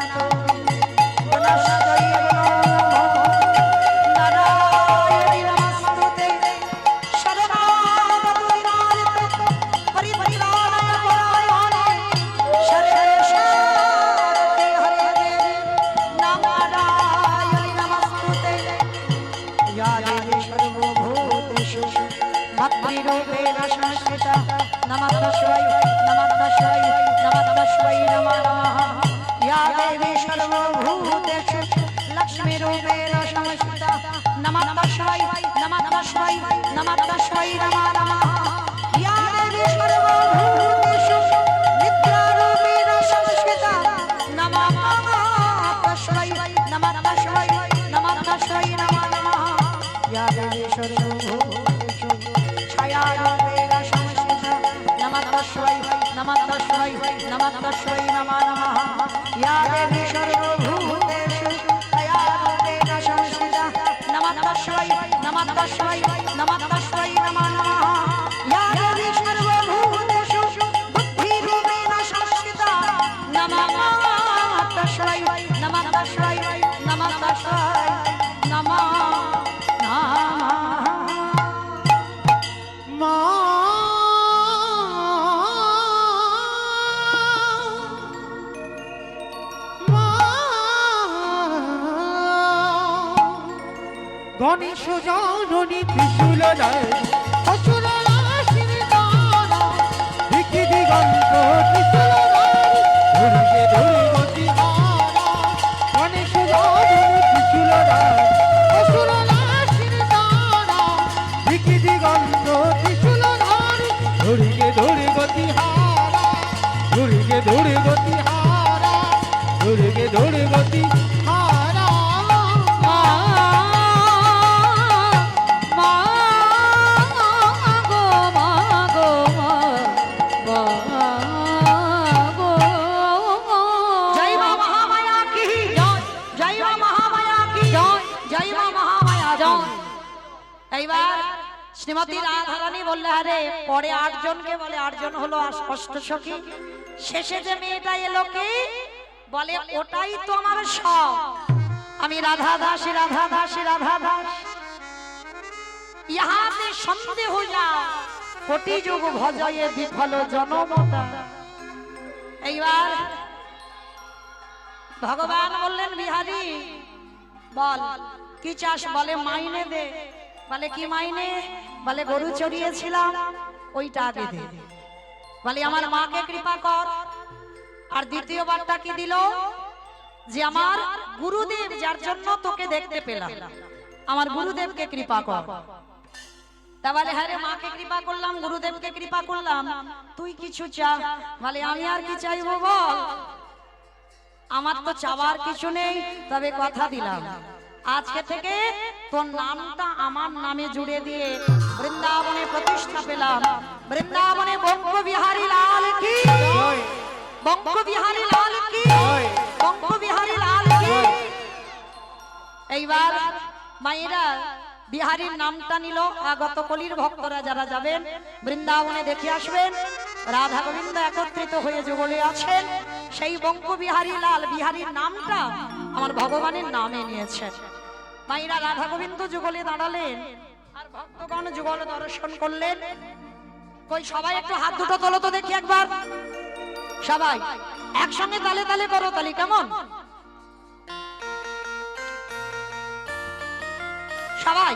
গণেশ জননী ত্রিশূল অসুর রাশির দানা ভিকি দিগন্ত ত্রিশূল ধরিকে ধরি গতি হারা। গণেশ জননী ত্রিশূল অসুর রাশির দানা ভিকি দিগন্ত ত্রিশূল ধরিকে ধরি গতি হারা। ধরিকে ধরি গতি হারা। ধরিকে ধরি গতি হারা। শ্রীমতী রাধারানী বললে আরে পরে 8 জনকে বলে 8 জন হলো অষ্টসখী, শেষে যে মেয়েটা এলো কি বলে ওটাই তো আমার সব, আমি রাধা দাসী রাধা দাসী রাধা দাস। ইহাতে সন্দেহ হইয়া কোটি যুগ ভজয়ে বিফল জনমতা। এইবার ভগবান বললেন বিহারী বল কি চাস, বলে মাইনে দে। বলে কি মাইনে, বলে গরু চড়িয়েছিলাম ওইটা আগে দে। বলে আমার মাকে কৃপা কর। আর দ্বিতীয়বারটা কি দিল, যে আমার গুরুদেব যার জন্য তোকে দেখতে পেলাম আমার গুরুদেবকে কৃপা কর। তা বলে হ্যাঁ রে মাকে কৃপা করলাম গুরুদেবকে কৃপা করলাম, তুই কিছু চা। বলে আমি আর কি চাইবো বল, আমার তো চাওয়ার কিছু নেই, তবে কথা দিলাম আজকে থেকে তোর নামটা আমার নামে জুড়ে দিয়ে বৃন্দাবনে প্রতিষ্ঠা পেলাম। বৃন্দাবনে বঙ্গ বিহারী লাল কি, বঙ্গ বিহারী লাল কি, বঙ্গ বিহারী লাল কি। এইবার মায়েরা বিহারীর নামটা নিল। আগত কলির ভক্তরা যারা যাবেন বৃন্দাবনে দেখে আসবেন, রাধা গোবিন্দ একত্রিত হয়ে যুগলে আছেন। সেই বঙ্গ বিহারী লাল বিহারীর নামটা আমার ভগবানের নামে নিয়েছেন। মায়েরা রাধা গোবিন্দ যুগলে দাঁড়ালেন আর ভক্তগণ যুগল দর্শন করলেন। কই সবাই একটু হাত দুটো তোলো তো দেখি একবার, সবাই একসঙ্গে তালে তালে করো তালি, কেমন সবাই